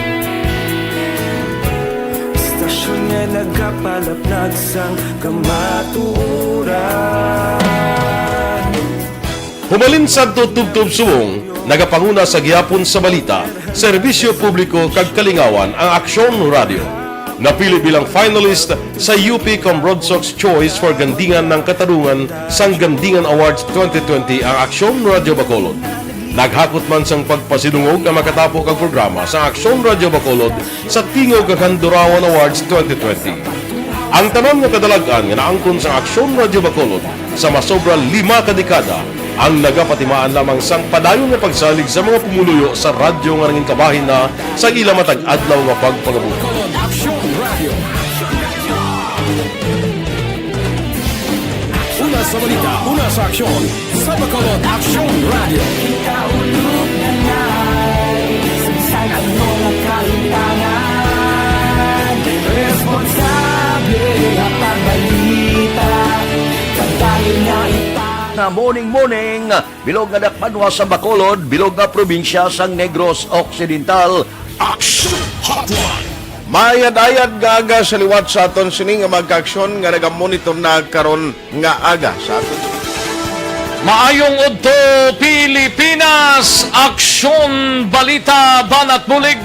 F: Istasyon nga nagapalapnag sang kamatuuran.
H: Humalin sa tutubtub suwong, nagapanguna sa gihapon sa balita, serbisyo publiko kag kalingawan ang Aksyon Radio. Napili bilang finalist sa UP Broadsox Choice for Gandingan ng Katarungan sang Gandingan Awards 2020 ang Aksyon Radio Bacolod. Naghakot man sang pagpasidungog ang makatapo kag programa sa Aksyon Radio Bacolod sa Tingog kag Handurawan Awards 2020. Ang tanan nga kadalagan nga naangkon sa Aksyon Radio Bacolod sa masobra 5 ka dekada ang nagapatimaan lamang sang padayon nga pagsalig sa mga pumuluyo sa radyo nga nangin kabahin na sa ila matag adlaw nga pagpangabuhi.
A: Aksyon Radio. Una sa balita, una sa aksyon, sa Bacolod Aksyon Radio.
G: Kaulog na na'y sagsag ang mga kalintangan. Responsable at pagbalita, kagaya na
I: Na morning, bilog nga dakpanwa sa Bacolod, bilog nga probinsya sang Negros Occidental.
B: Aksyon Hotline.
D: Mayad-ayad nga aga sa liwat sa aton sining nga magkaaksyon nga nagamonitor na karon nga aga sa aton.
I: Maayong udto Pilipinas, Aksyon Balita Banat Bulig.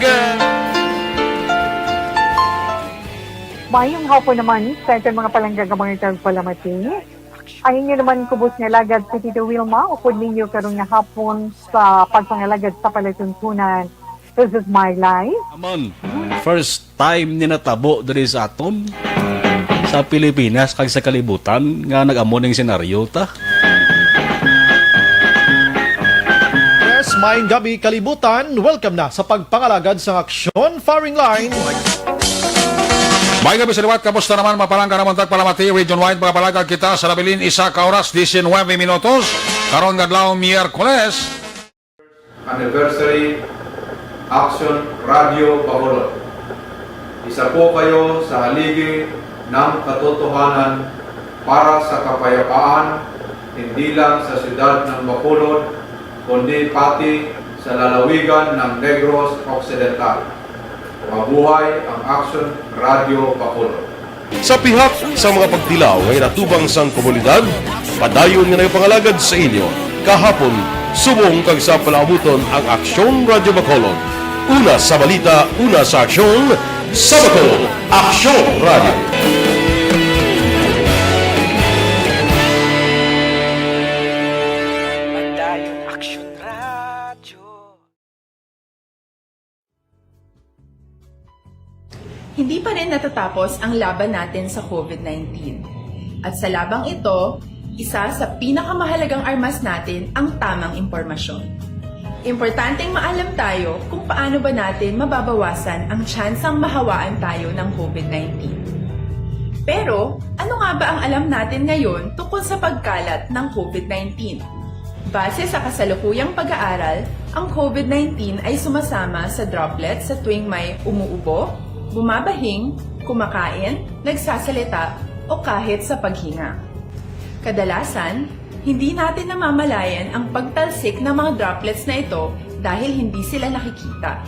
L: Mayong hapon naman sa ating mga palanggagamangan tagpalamati. Ang inyo naman kubos nga lagad si Tito Wilma, upod ninyo karong nga hapon sa pagpangalagad sa palatuntunan. This is my life.
M: Amon, first time ni natabo diri sa aton sa Pilipinas kag sa kalibutan nga nag-amon ning senaryo ta.
N: Yes, maayong gabi kalibutan. Welcome na sa pagpangalagad sa Aksyon Firing Line.
A: May gabi sa liwat, kamusta naman mapalangga naman tagpalamati, region-wide mga palagag kita sa labilin, isa ka oras, 19 minutos, karon gadlaw Miyerkules.
O: Anniversary Aksyon Radio Bacolod. Isa po kayo sa haligi ng katotohanan para sa kapayapaan, hindi lang sa siyudad ng Bacolod, kundi pati sa lalawigan ng Negros Occidental. Mabuhay ang Aksyon Radio Bacolod.
H: Sa pihak sa mga pagtilaw ay natubang sang komunidad, padayon nga na pangalagad sa inyo. Kahapon, subong kag sa palaabuton ang Aksyon Radio Bacolod. Una sa balita, una sa aksyon, sa Bacolod, Aksyon Radio.
P: Hindi pa rin natatapos ang laban natin sa COVID-19. At sa labang ito, isa sa pinakamahalagang armas natin ang tamang impormasyon. Importanteng maalam tayo kung paano ba natin mababawasan ang tsansang mahawaan tayo ng COVID-19. Pero, ano nga ba ang alam natin ngayon tungkol sa pagkalat ng COVID-19? Base sa kasalukuyang pag-aaral, ang COVID-19 ay sumasama sa droplets sa tuwing may umuubo, bumabahing, kumakain, nagsasalita, o kahit sa paghinga. Kadalasan, hindi natin namamalayan ang pagtalsik ng mga droplets na ito dahil hindi sila nakikita.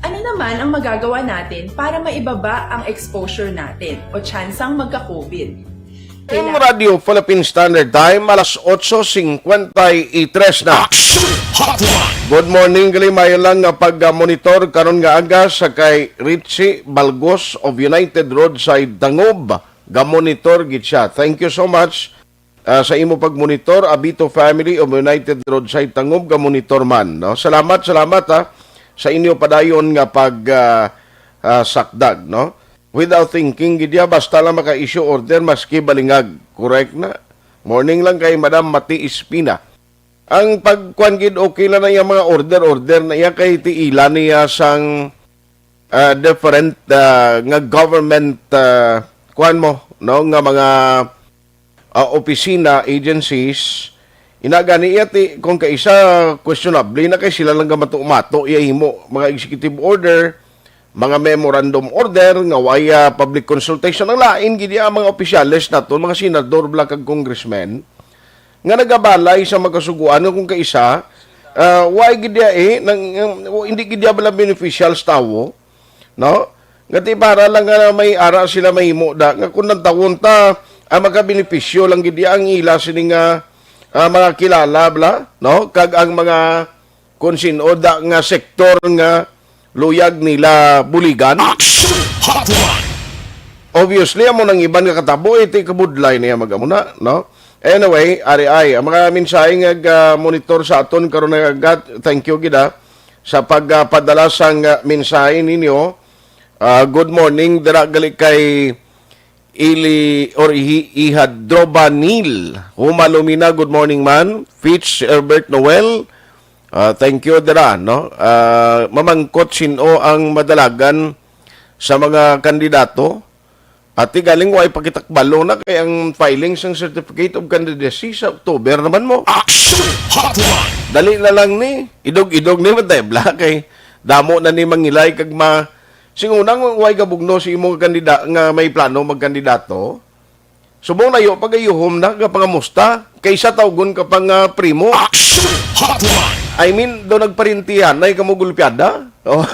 P: Ano naman ang magagawa natin para maibaba ang exposure natin o tsansang magka-COVID?
D: Ang Radio Philippine Standard Time, alas 8:53 na. Good morning, gali mayo lang nga pag-monitor karon nga aga sa kay Richie Balgos of United Roadside Tangob. Ga-monitor gid siya. Thank you so much sa imo pag-monitor, Abito family of United Roadside Tangob, ga-monitor man. No? Salamat sa inyo padayon nga sakdag, no? Without thinking, gidya basta lang maka-issue order maski balingag. Correct na. Morning lang kay Madam Mati Espina. Ang pagkuan gid okay lang na yung mga order na iya kay tiila niya sang different nga government kuan mo, no, nga mga opisina, agencies. Inagani iya ti kung kaisa questionable na kay sila lang gamato-mato iya himo mga executive order, mga memorandum order nga waya public consultation ang lain gid ang mga opisyales nato, mga senador bla kag congressmen nga nagabalay sa magkasuguan kung kaisa why gid hindi gid bala beneficials tawo, no, ngati para lang nga may ara sila mahimo da nga kun tawon ta ang magka-benepisyo lang gid ang ila sini nga mga kilala bla, no, kag ang mga konsinuod nga sektor nga luyag nila buligan. Obviously, amo nang iban nga katabo, iti kabudlay niya magamuna, no? Anyway, ari-ay, ang mga mensahe nga monitor sa aton karon nga agad, thank you gida sa pagpadala sang mensahe ninyo. Good morning, dira gali kay Ili or Ihadrobanil. Humalumina, good morning man. Fitch Herbert Noel. Thank you, dira, no? Mamangkot sino ang madalagan sa mga kandidato at galing way pakitakbalo na kay ang filing sang Certificate of Candidacy sa October naman mo. Dali na lang ni. Idog-idog ni matebla kay damo na ni mangilay kag singunang way gabugno si imong kandidato nga may plano magkandidato. Subong layo pagayuhom na nga pangamusta kaysa tawgon ka pang primo. I mean, do nagparintihan na kamugulpiada. Oh.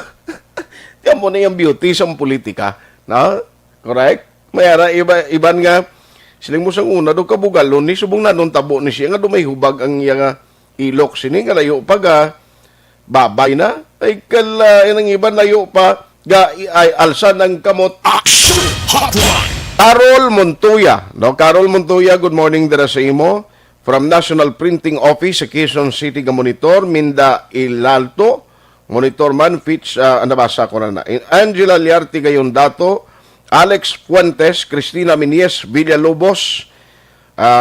D: Tiyan mo na yung beauty sa politika. No? Correct? Mayara, iban nga, siling mo sang una, do kabugalon ni, subong na nung tabo ni siya, nga do may hubag ang iyang ilok sini, nga layo pa babay na. Ay inang iban layo pa, ay alsa ng kamot. Carol Montoya. No? Carol Montoya, good morning dara sa imo. From National Printing Office sa Quezon City nga monitor, Minda Ilalto, monitor man, Fitch, nabasa ko na. Angela Liarte gayon dato, Alex Fuentes, Cristina Minies, Villalobos,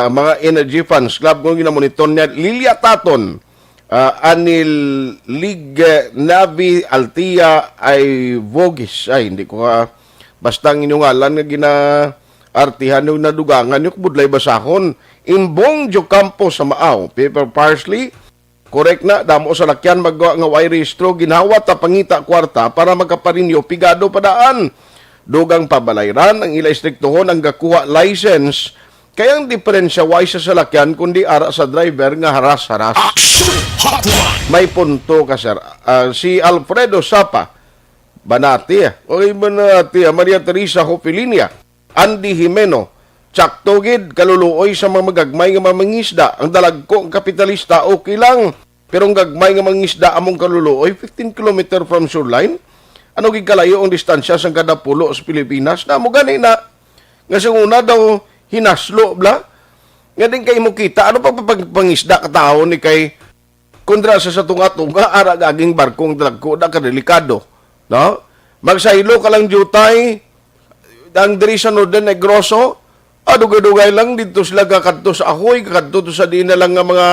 D: mga Energy Funds Club, kung ginamonitor niya, Lilia Taton, Anil Lig Navi Altia ay Vogis, ay hindi ko basta ang inyong alan nga artihan yung nadugangan yung budlay basahon. Imbong Jocampo sa Maaw, paper parsley, correct na, damo sa lakyan magawa nga way rehistro, ginhawa ta pangita kwarta para magkaparinyo, pigado padaan. dugang pabalayran ang ila istriktuhon ang gakuha license kaya ang diferensya way sa salakyan kundi ara sa driver nga haras-haras. May punto ka, sir. Si Alfredo Sapa Banati, Maria Teresa Hopilinia, Andy Jimeno, Chuck Togid, kaluluoy sa mga magagmay nga mangingisda. Ang dalagko, ang kapitalista, okay lang. Pero ang gagmay nga mangingisda among kaluluoy, 15 km from shoreline. Ano gigalayo ang distansya sa kada pulo sa Pilipinas? Na mo gani na. Nga sa una daw, hinaslo, bla. Nga din kayo mo kita, ano pa pangisda katao ni kay kundra sa tunga-tunga, ara gaging barkong dalagko, na kadelikado. No? Magsaylo ka lang jutay, ang diri sa Northern Negroso, dugay-dugay lang dito sila kakadto sa Ahoy, kakadto sa di na lang nga mga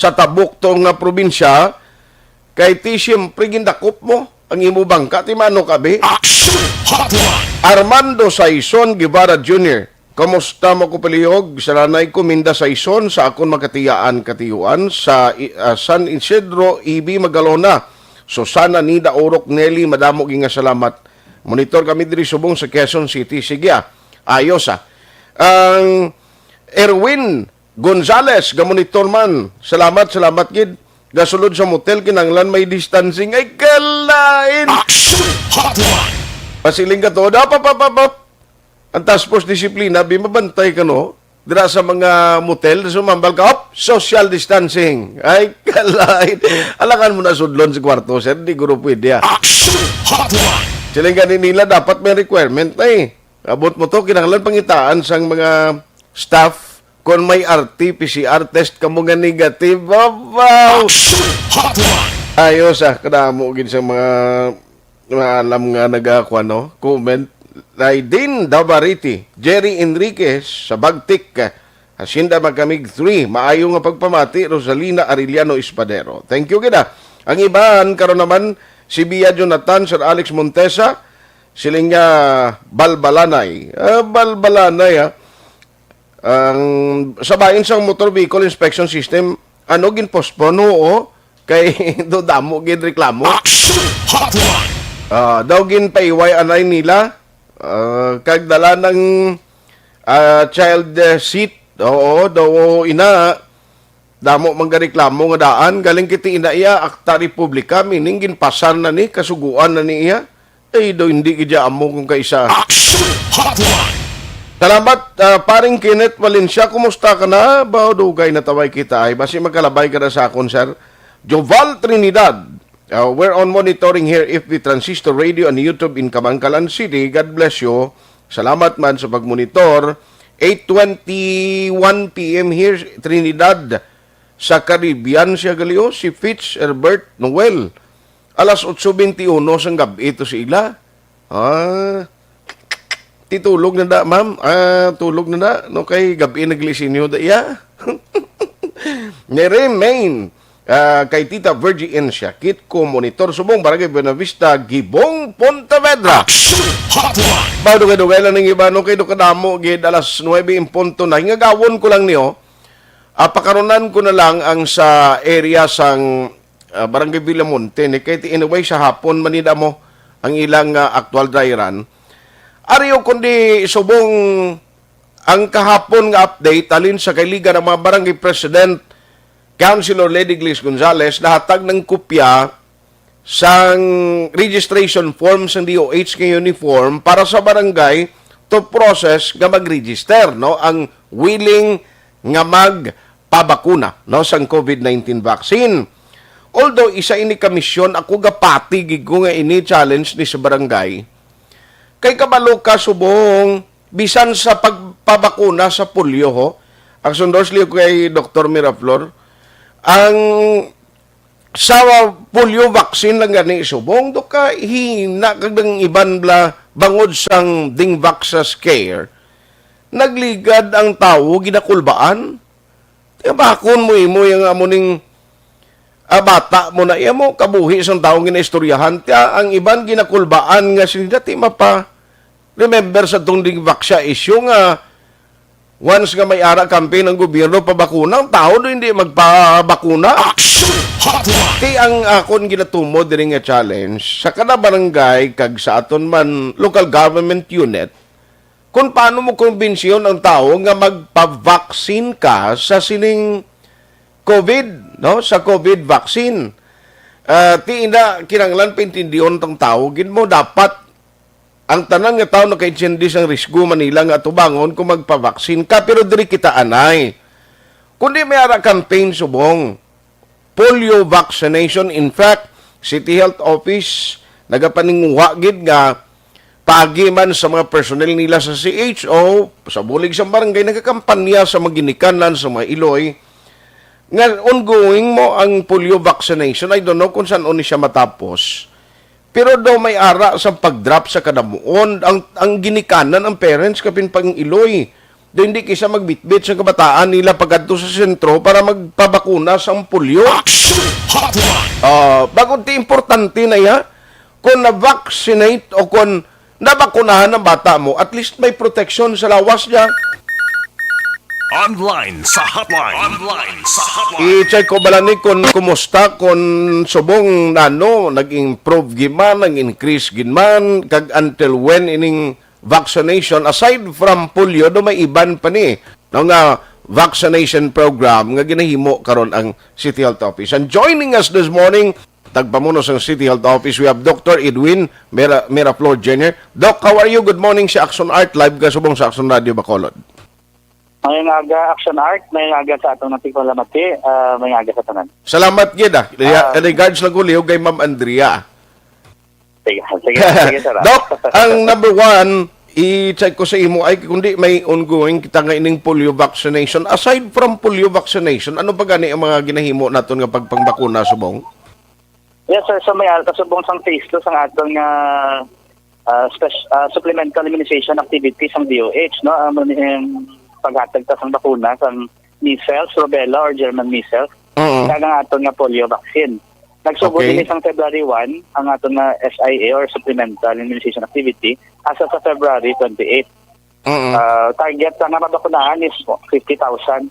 D: sa tabok tong nga probinsya, kay ti siyempre gindakop mo ang imo bangka, ti mano kabe? Armando Saison Guevara Jr. Kamusta mo ko palihog? Saranay ko Minda Saison sa akon makatiyaan katiyuan sa San Isidro, Ibi Magalona. Susana Nida Orok Nelly, madamo nga salamat. Monitor kami diri subong sa Quezon City. Sige ayos Ang Erwin Gonzales, gamonitor man. Salamat gid. Gasulod sa motel, kinanglan may distancing. Ay, kalain! Pasiling ka to. Ang task force disiplina, bimabantay ka no. Dira sa mga motel, sumambal ka, social distancing. Ay, kalain. Alangan mo na sudlon sa kwarto, sir. Hindi ko pwede Siling ka nila, dapat may requirement na Abot mo to, kinanglan pangitaan sang mga staff kung may RT-PCR test ka mo nga negative. Wow! Ayos kadamo gid sa mga alam nga nagakuha no? Comment. Raidin Dabariti, Jerry Enriquez sa Bagtik, Hacienda Magkamig 3, maayo nga pagpamati, Rosalina Arellano Espadero. Thank you kita. Ang iban, karon naman, si Bia Jonathan, Sir Alex Montesa, siling nga Balbalanay. Ang sabayin sa motor vehicle inspection system, ginpostpone kay dodamo gin reklamo. Daw gin paiway anay nila, kagdala ng child seat. Daw ina, damo manggareklamo nga daan, galing kiti ina iya, akta republika, mining ginpasan na ni, kasuguan na ni iya. Do hindi kidya amo kung kaisa. Salamat, paring Kenneth Valencia, kumusta ka na? Dugay na taway kita ay. Basi magkalabay ka na sa akon, sir. Joval Trinidad, we're on monitoring here if the Transistor Radio and YouTube in Camangcalan City. God bless you. Salamat man sa pagmonitor. 8:21 p.m. here, Trinidad. Sa Caribbean siya galiyo, si Fitz Herbert Noel. Alas 8:21 sang gabi ito si ila. Titulog na da, ma'am. Tulog na da. No, kay gabi naglisinyo da iya. Remain. Kay Tita Virgie Encia, Kit ko monitor subong Barangay Buenavista, Gibong, Pontevedra. Dugay-dugay lang ng iba, no, kay kadamo gid alas 9 in punto na. Hingagawon ko lang niyo. Pakaronan ko na lang ang sa area sang Barangay Villamonte, ni kay anyway sa hapon manida mo ang ilang actual dry run. Ariyo kundi subong ang kahapon nga update alin sa kailigan ng mga barangay president, Councilor Lady Glis Gonzales, nahatag ng kopya sang registration form sang DOH nga uniform para sa barangay to process nga mag-register, no, ang willing nga magpabakuna, no, sang COVID-19 vaccine. Although isa ini komisyon, ako gapati gigo nga ini challenge ni sa barangay. Kay kabalo ka subong bisan sa pagpabakuna sa polio ho. Ang sundorsli ko kay Dr. Miraflor, ang sa polio vaccine lang gani subong do ka hina kagdang iban bla bangod sang dingvax sa scare. Nagligad ang tawo ginakulbaan. Bakon mo imo yung amuning bata mo na iya mo kabuhi sang taong ginaistoryahan tiya ang iban ginakulbaan nga sila dati mapa remember sa tong dingvax issue nga once nga may ara campaign ng gobyerno pabakuna, ang tao do hindi magpabakuna. Kaya ang akon ginatumo diri nga challenge sa kada barangay kag sa aton man local government unit kung paano mo kumbensyon ang tao nga magpa-vaccine ka sa sining COVID, no? Sa COVID vaccine. Ti ina kinanglan pintindiyon tang tao gid mo dapat ang tanan nga tao nakaintindi sang risgo Manila nga tubangon kung magpa-vaccine ka pero diri kita anay. Kundi may ara campaign subong polio vaccination. In fact, City Health Office nagapaninguha gid nga pagi man sa mga personnel nila sa CHO, sa bulig sa barangay nagakampanya sa mga ginikanan sa mga Iloy nga ongoing mo ang polio vaccination. I don't know kung saan ni siya matapos. Pero daw may ara sa pag-drop sa kadamuon. Ang ginikanan, ang parents, kapin pang Iloy. Daw hindi kisa magbitbit sa kabataan nila pagkadto sa sentro para magpabakuna sa polio. Bagod ti importante na ya, kung na-vaccinate o kung nabakunahan ng bata mo, at least may protection sa lawas niya.
B: Online sa hotline. Online sa hotline.
D: I-check ko bala ni kung kumusta, kung subong nag-improve giman, nag-increase giman, kag until when ining vaccination, aside from polio, do may iban pa ni nga vaccination program nga ginahimo karon ang City Health Office. And joining us this morning, tagpamuno sa City Health Office, we have Dr. Edwin Miraflor Jr. Doc, how are you? Good morning sa Aksyon Art, live ka subong sa Aksyon Radio Bacolod.
Q: May aga Aksyon Art, may aga sa atong nating palamati, may aga sa tanan.
D: Salamat gid regards lang uliw kay Ma'am Andrea.
Q: Sige, sir.
D: Doc, ang number one, i-check ko sa imo ay kundi may ongoing kita nga ining polio vaccination. Aside from polio vaccination, ano pa gani ang mga ginahimo naton nga pagpangbakuna subong?
Q: Yes, sir. So may kasubong sang phase 2 sang atong supplemental immunization activities sang DOH, no? Paghatag ta sang bakuna sang measles, rubella or German measles. Kaya nga aton nga polio vaccine. Nagsugod din isang February 1 ang aton nga SIA or supplemental immunization activity asa sa February 28. Target na mabakunahan is 50,000,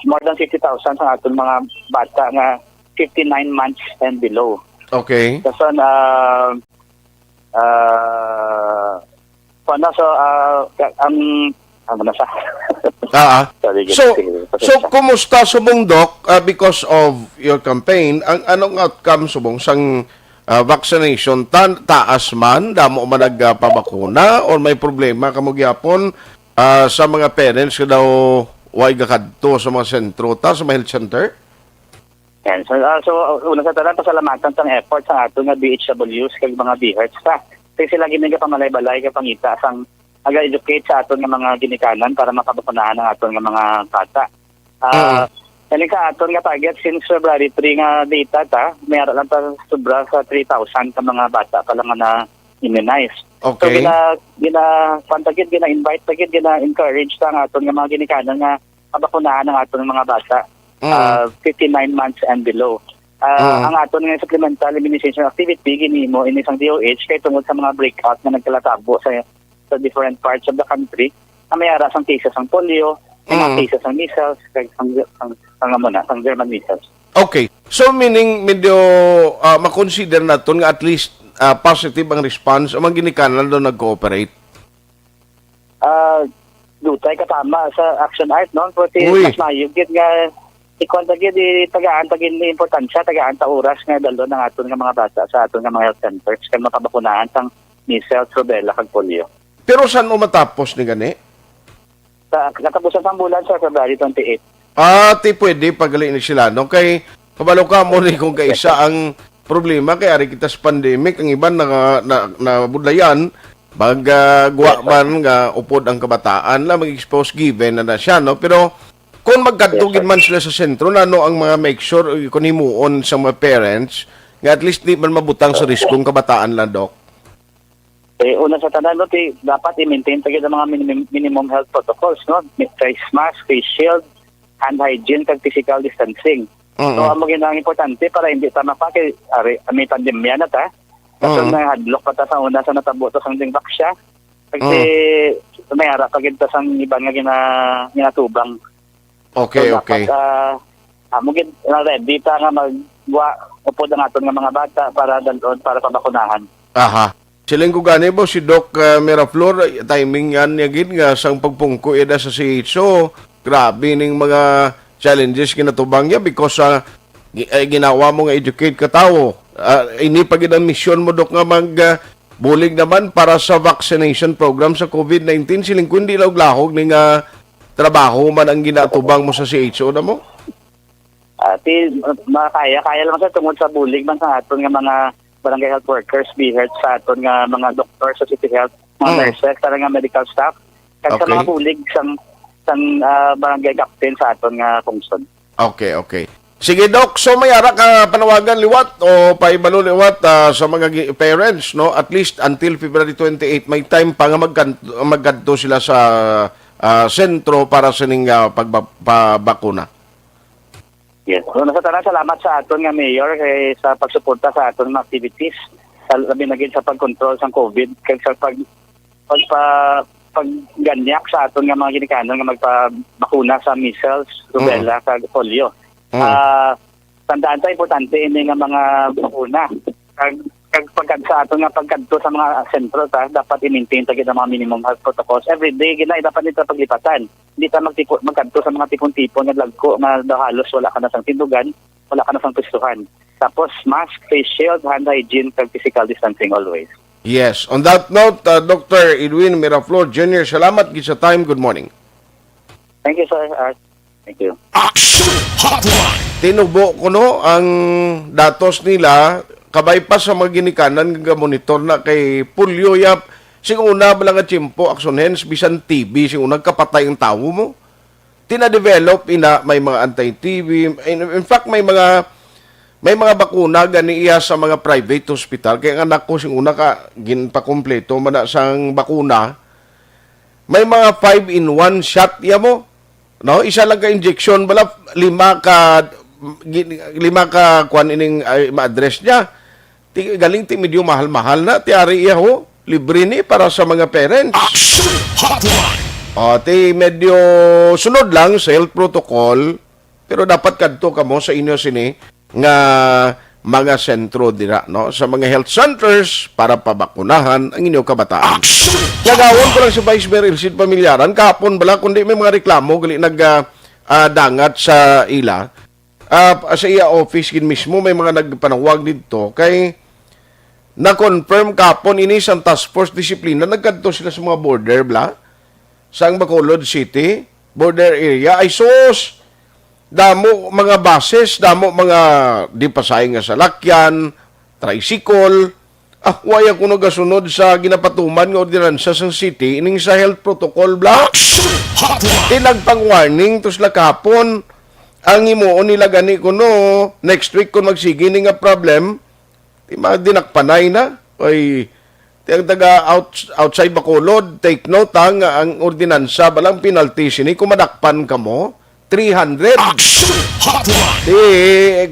Q: more than 50,000 sa aton mga bata nga 59 months and below.
D: Okay.
Q: So
D: So kumusta subong Doc because of your campaign ang anong outcome subong sang vaccination taas man damo man nagpabakuna or may problema kamo gyapon sa mga parents nga daw way gakadto sa mga sentro sa mga health center?
Q: Yan. So una sa tanan pasalamatan sang effort sa ato nga BHWs kag mga BHERTs ta. Kasi sila gini ka pamalay-balay ka pangita sang aga-educate sa aton nga mga ginikanan para makabakunahan ang aton nga mga bata. Ka aton nga target since February 3 nga data ta, mayroon lang pa sobra sa 3,000 ka mga bata pa lang na immunize.
D: Okay.
Q: So gina-invite pagid, gina-encourage ta ang aton nga mga ginikanan nga mabakunahan ang aton mga bata 59 months and below. Ang aton nga supplemental immunization activity ginimo ini sang DOH kay tungod sa mga breakout na nagkalatabo sa different parts of the country, may ara sang cases ang polio, mga cases ang measles, kag ang German measles.
D: Okay. So meaning medyo makonsider naton nga at least positive ang response ang mga ginikanan do nag-cooperate.
Q: Dutay katama sa Aksyon Art, no? Pwede mas mayugid nga ikontagid tagaan ni importansya, tagaan ta oras nga dalo ng aton nga mga bata sa aton nga mga health centers kay makabakunahan sang measles, rubella kag polio.
D: Pero saan mo matapos ni gani?
Q: Sa katapusan ng bulan sa February 28.
D: Ti pwede pagali ni sila no kay kabalo ka mo ni kung kaisa ang problema kay ari kita sa pandemic ang iban na budlayan guwa man nga upod ang kabataan la mag-expose given na siya no pero kung magkadtugid man sila sa sentro na no ang mga make sure kung himuon sa mga parents nga at least di man mabutang sa riskong kabataan lang Doc.
Q: Una sa tanan, dapat i-maintain tagad ang mga minimum health protocols, no? Face mask, face shield, hand hygiene, kag physical distancing. So, ang mga importante para hindi tama pa kay may pandemya na ta. Kasi hadlok pa ta sa una sa natabo to sang dingbaksya. Kasi may harap pagid ta sang iban nga ginatubang.
D: Okay,
Q: So,
D: okay.
Q: dapat mugid ready ta nga magwa upod ang aton nga mga bata para dalon para pabakunahan.
D: Aha. Siling ko gani po si Doc Miraflor, timing yan yagin nga sang pagpungko ida sa CHO. Grabe ning mga challenges kinatubang niya because ginawa mo nga educate ka tao. Ini pagid ang mission mo, Doc, nga bulig naman para sa vaccination program sa COVID-19. Siling kundi lahog ning trabaho man ang ginatubang mo sa CHO na mo?
Q: Kaya lang sa tungod sa bulig man sa aton nga mga barangay health workers, BHealth sa aton nga mga doktor sa city health, mga nurses, nga medical staff, kag sa mga bulig sang barangay captain sa aton nga kungsod.
D: Okay, okay. Sige, Doc, so may ara ka panawagan liwat o paibalo liwat sa mga parents, no? At least until February 28, may time pa nga magkanto sila sa sentro para sa ning pagbakuna.
Q: Yes. So, salamat sa aton nga mayor sa pagsuporta sa aton mga activities. Labi na gid sa pagkontrol sa COVID kag sa pagganyak sa aton nga mga ginikanon nga magpabakuna sa measles, rubella kag polio. Tandaan ta importante ini nga mga bakuna. Kag pagkad sa aton nga pagkadto sa mga sentro dapat i-maintain ta gid ang mga minimum health protocols. Every day dapat nito paglipatan. Hindi ta magkadto sa mga tipon-tipon nga lagko nga halos wala ka na sang tindugan, wala ka na sang pistuhan. Tapos mask, face shield, hand hygiene, kag physical distancing always.
D: Yes. On that note, Dr. Edwin Miraflor Jr., salamat gid sa time. Good morning.
Q: Thank you, sir. Thank you.
B: Aksyon Hotline.
D: Tinubo ko no ang datos nila kabay pa sa mga ginikanan nga monitor na kay polio yap sing una bala nga tiyempo action hens bisan TB sing una kapatay ang tao mo tina-develop ina may mga anti-TB in fact may mga bakuna gani iya sa mga private hospital kaya anak ko sing una ka ginpakumpleto man na sang bakuna may mga 5-in-1 shot ya mo no isa lang ka injection bala lima ka kuan ining ma-address niya galing ti medyo mahal-mahal na tiari iya ho libre ni para sa mga parents.
B: Aksyon Hotline.
D: Ti medyo sunod lang sa health protocol pero dapat kadto kamo sa inyo sini nga mga sentro dira no sa mga health centers para pabakunahan ang inyong kabataan. Nagawon ko lang si Vice Mayor Elsid Pamilyaran kahapon bala kundi may mga reklamo gali dangat sa ila. Sa iya office gin mismo may mga nagpanawag dito kay na-confirm kapon ini sa task force disiplina nagkadto sila sa mga border sang Bacolod City border area ay sus damo mga buses damo mga di pasay nga salakyan tricycle waya kuno gasunod sa ginapatuman nga ordinansa sang city ining sa health protocol tinagpang-warning to sila kapon ang imuon nila gani kuno next week kung magsige ni nga problem di mga dinakpanay na ay tiyang taga outside Bacolod take note ang ordinansa balang penalty sini kung madakpan ka mo 300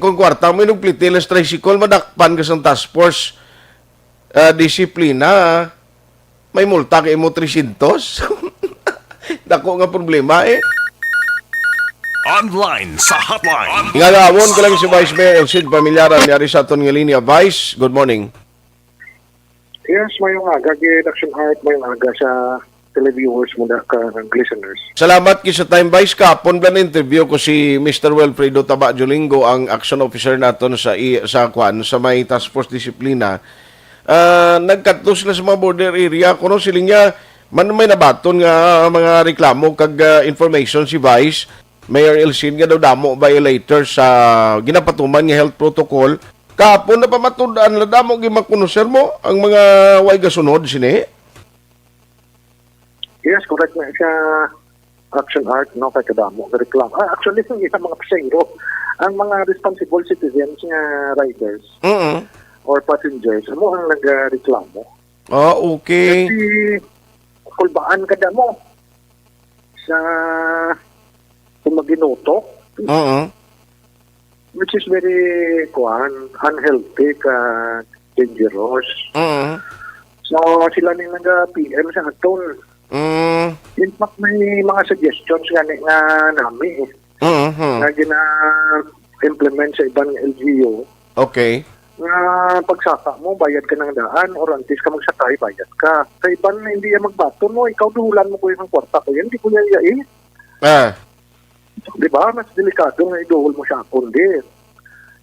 D: kung kwarta mo yung plitilas tricycle madakpan ka sa task force disiplina may multa kay mo 300 dako nga problema
B: Online sa hotline.
D: Ngagawon ko lang si Vice Mayor Elsid Pamilyaran yari sa aton nga linya. Vice, good morning.
R: Yes, mayong aga. Action Heart, mayong aga sa televiewers muna ka ng listeners.
D: Salamat ki sa time, Vice. Kapon ba na-interview ko si Mr. Wilfredo Taba Jolingo, ang action officer naton sa may task force disiplina. Nagkatlo sila sa mga border area. Kuno siling niya, may nabaton nga mga reklamo kag information si Vice. Mayor Elsin nga daw damo violator sa ginapatuman nga health protocol. Kapon na pamatudaan na damo gimakunoser mo ang mga way gasunod sini.
R: Yes, correct na siya Action Art no kay kadamo reklamo. Actually sa mga pasahero ang mga responsible citizens nga riders or passengers mo ang nagreklamo.
D: Okay.
R: Kasi kulbaan kada mo sa maginuto. Which is very unhealthy dangerous. So sila ni naga PM sa aton. In fact, may mga suggestions nga namin na gina-implement sa ibang LGU.
D: Okay.
R: Na pagsaka mo, bayad ka ng daan or antes ka magsakay, bayad ka. Sa iban, hindi yan magbato mo. Ikaw duhulan mo ko yung kwarta ko. Yan, hindi ko yan yain. Di ba? Mas delikado nga iduhol mo siya kundi.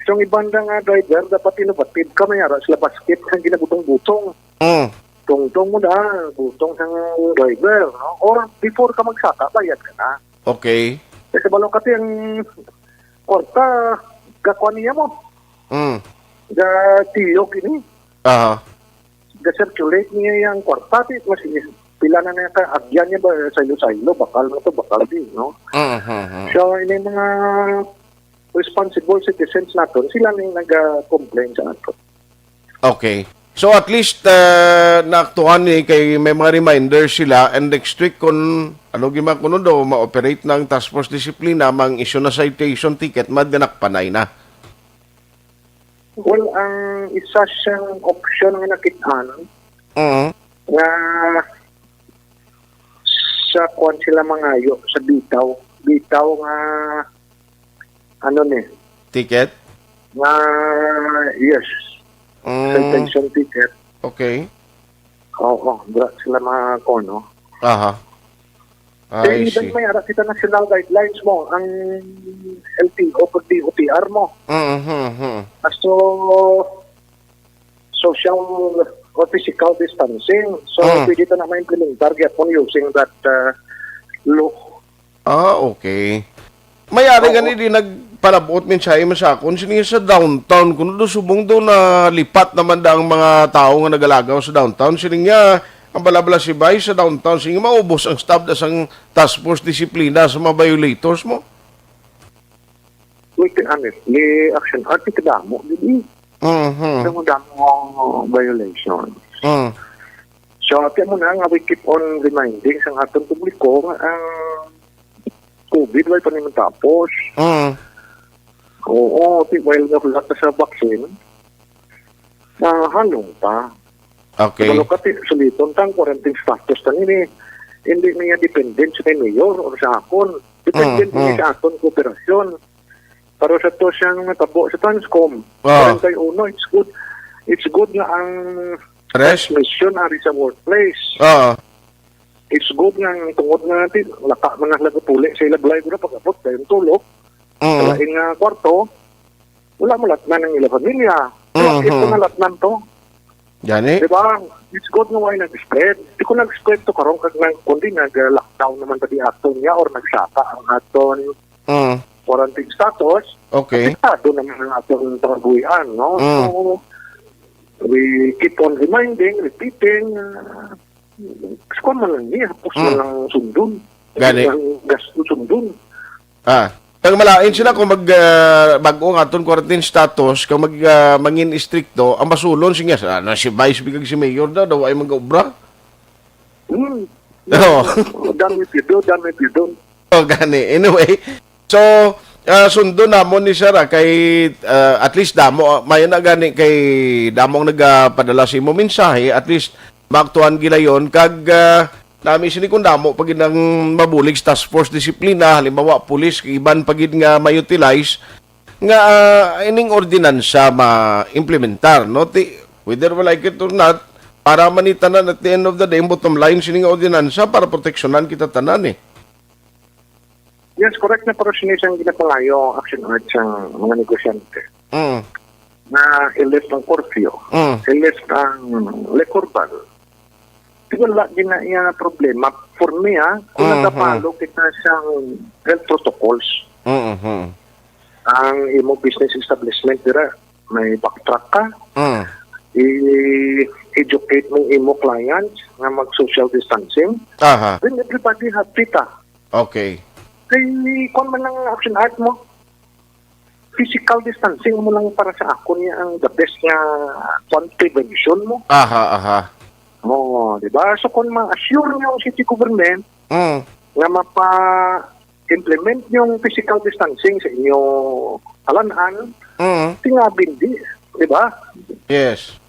R: So, ang ibang nga driver, dapat inovatid ka mayara sila basket ang ginagutong-butong. Tungtong mo na, butong sa driver. No? Or before ka magsaka, bayad ka na.
D: Okay.
R: Kasi balong kasi ang kwarta, kakuha niya mo. Ga tiyok ini. Ga-circulate niya yung kwarta. Mas pila na niya ka, agyan niya ba sa ilo, bakal mo to, bakal din, no? So, ini mga responsible citizens natin, sila na yung nag-complain sa atin.
D: Okay. So at least naaktuhan ni kay may mga reminders sila and next week kung ano gima kuno daw ma-operate ng task force disiplina mang issue na citation ticket madganak panay na.
R: Well, ang isa siyang option nga nakitaan nga sa kwan sila mangayo sa bitaw nga ano ni
D: ticket
R: nga yes citation ticket.
D: Okay.
R: Oo, sila mga kono.
D: I see.
R: Even may ara kita national guidelines mo, ang LTO pag DOTR mo. As to social or physical distancing. So, pwede ito na ma-implementar upon using that law.
D: Okay. Mayari gani di nagpalabot mensahe mo sa akon sini sa downtown kuno do subong do na lipat naman da ang mga tao nga nagalagaw sa downtown sini nga ang balabala si Bay sa downtown sini maubos ang staff da sang task force disiplina sa mga violators mo.
R: Wait, honestly, action art kadamo dili. Ang damo violation. So, kaya mo na nga we keep on reminding sa atong publiko ang COVID, wala pa naman tapos. Oo, while nakulat na sa vaccine, halong pa.
D: Okay.
R: Pero kasi suliton tang quarantine status na nini, hindi niya dependent sa mayor o sa akon. Dependent niya sa akon kooperasyon. Pero sa to siyang natabo sa Transcom, 41, it's good. It's good na ang transmission ari sa workplace. It's good nga tungod nga natin, laka mga lagapuli sa ilablay ko na pag-abot tayo tulog. Sa laing kwarto, wala mo latnan ng ilang pamilya. Ito na latnan to.
D: Gani?
R: Diba? It's good nga why nag-spread. Di ko nag-spread to karong kundi nag-lockdown naman pa di aton niya or nagsaka ang aton quarantine status.
D: Okay.
R: Apektado naman ang aton trabuyan, no? So, we keep on reminding, repeating, Skuan man lang niya, hapos man lang sundun.
D: Gani?
R: Gasto sundun.
D: Kang malain sila kung bago ang aton quarantine status, kung mangin istrikto, ang masulon siya na si Vice bigag si Mayor daw ay mag-obra.
R: Done with you doon.
D: Gani. Anyway, so, sundo namon ni Sara kay at least damo, may na gani kay damong nagpadala si mo mensahe, at least maaktuhan gila yon kag nami sini kun damo pag nang mabulig task force disiplina halimbawa pulis iban pagid nga ma-utilize nga ining ordinansa ma-implementar no whether we like it or not para manitanan at the end of the day bottom line sini nga ordinansa para proteksyonan kita tanan
R: Yes, correct na pero sinisang ginapalayo action art sa mga negosyante. Na i-lift ang curfew, i-lift ang liquor ban. Wala din na iya problema. For me, kung nagapalo kita siyang health protocols, ang imo business establishment, may backtrack ka, i-educate mo imo clients na mag-social distancing, then everybody happy ta.
D: Okay.
R: Kaya kung man lang action art mo, physical distancing mo lang para sa ako niya ang the best nga prevention mo. Di ba? So kung ma-assure niyo ang city government na mapa-implement yung physical distancing sa inyong alanan, tingabin di. Di ba?
D: Yes.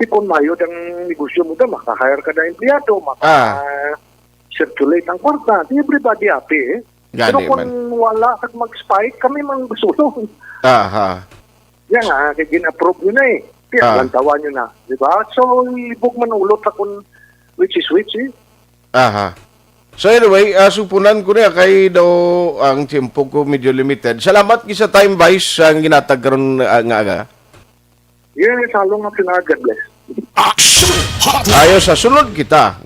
R: Kung mayod ang negosyo mo da, maka-hire ka na empleyado, circulate ang kwarta. Everybody happy eh. Pero
D: Gani
R: kung
D: man.
R: wala kag mag-spike, kami man gusulong.
D: Aha.
R: Yan nga, kaya gin-approve yun na eh. Kaya lantawan nyo na. Diba? So, ibog man ulot akong which is which eh.
D: Aha. So anyway, supunan ko na kay daw ang tiempo ko medyo limited. Salamat sa time vice ang ginatag karon nga aga.
R: Yes, halong nga pinag, God bless.
D: Ayo sa sunod kita.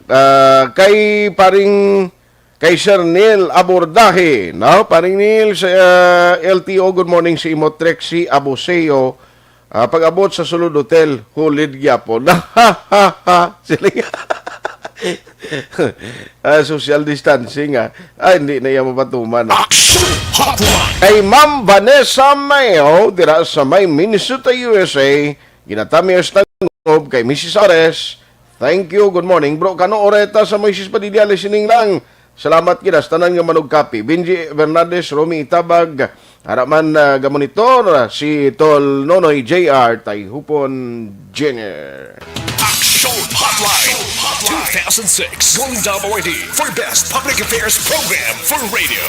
D: Kay paring kay Sir Neil Abordahe, no? Paring Neil sa LTO, good morning si Imotrexi Aboseo. Pag-abot sa sulod hotel, hulid gyapon. Sila social distancing hindi na yan mapatuman. Kay Ma'am Vanessa Mayo dira sa may Minnesota, USA, ginatami ang tangob kay Mrs. Ares. Thank you, good morning bro. Kano oreta sa Mrs. Padilla listening lang. Salamat kinas tanan nga manog kapi. Benji Bernardes, Romy Itabag, haraman gamonitor si Tol Nonoy JR Tayhopon Jr.
B: Aksyon Hotline 2006 Golden Dome Award for Best Public Affairs Program for Radio.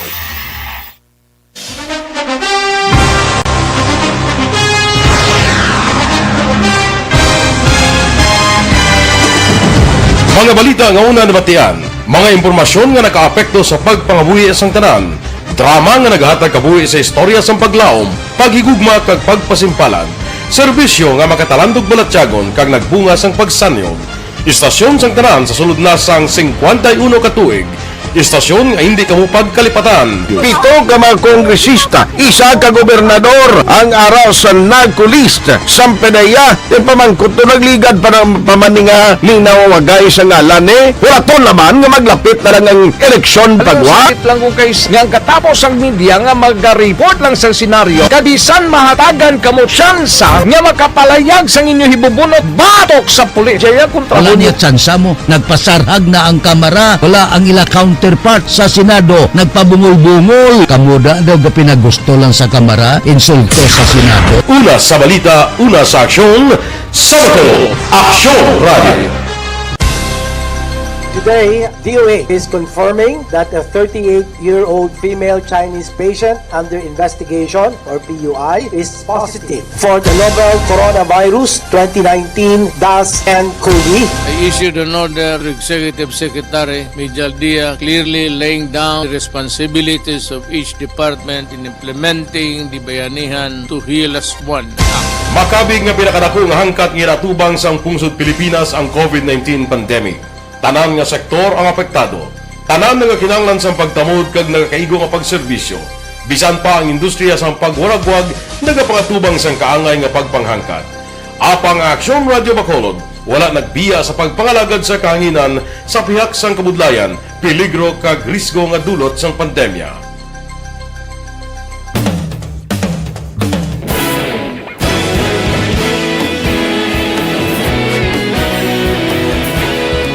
H: Mga balita nga una nabatian, mga impormasyon nga nakaapekto sa pagpangabuhi sang tanan, drama nga naghatag kabuhi sa istorya sang paglaom, paghigugma kag pagpasimpalan, serbisyo nga makatalandog balatyagon kag nagbunga sang pagsanyog, istasyon sang tanan sa sulod na sang 51 ka tuig, istasyon nga hindi kamupag kalipatan.
D: Pito ka mga kongresista, isa ka gobernador ang araw sa nagkulist sa pedaya pamangkot to nagligad para pamaninga linaw wagay sa ngalan wala to naman nga maglapit na lang ang eleksyon pagwa.
I: Sakit lang kung guys nga katapos ang media nga mag-report lang sa senaryo kabisan mahatagan kamo tsansa nga makapalayag sa inyo hibubunot batok sa pulis. Jaya kontra
S: wala niya tsansa mo, nagpasarhag na ang kamara, wala ang ila counterpart sa Senado, nagpabungol-bungol. Kamuda daw pinagusto lang sa kamara, insulto sa Senado.
H: Una sa balita, una sa aksyon, Sabado, Aksyon Radio.
J: Today, DOA is confirming that a 38-year-old female Chinese patient under investigation, or PUI, is positive for the novel coronavirus 2019-nCoV.
K: I issued an order to Executive Secretary Major Dia clearly laying down the responsibilities of each department in implementing the Bayanihan to Heal as One.
H: Makabig nga pinakadako nga hangkat nga natubang sang pungsod Pilipinas ang COVID-19 pandemic. Tanan nga sektor ang apektado. Tanan nga kinahanglan sang pagtamod kag nagakaigo nga pagserbisyo. Bisan pa ang industriya sang pagwaragwag nagapangatubang sang kaangay nga pagpanghangkat. Apang Aksyon Radio Bacolod wala nagbiya sa pagpangalagad sa kahanginan sa pihak sang kabudlayan, peligro kag risgo nga dulot sang pandemya.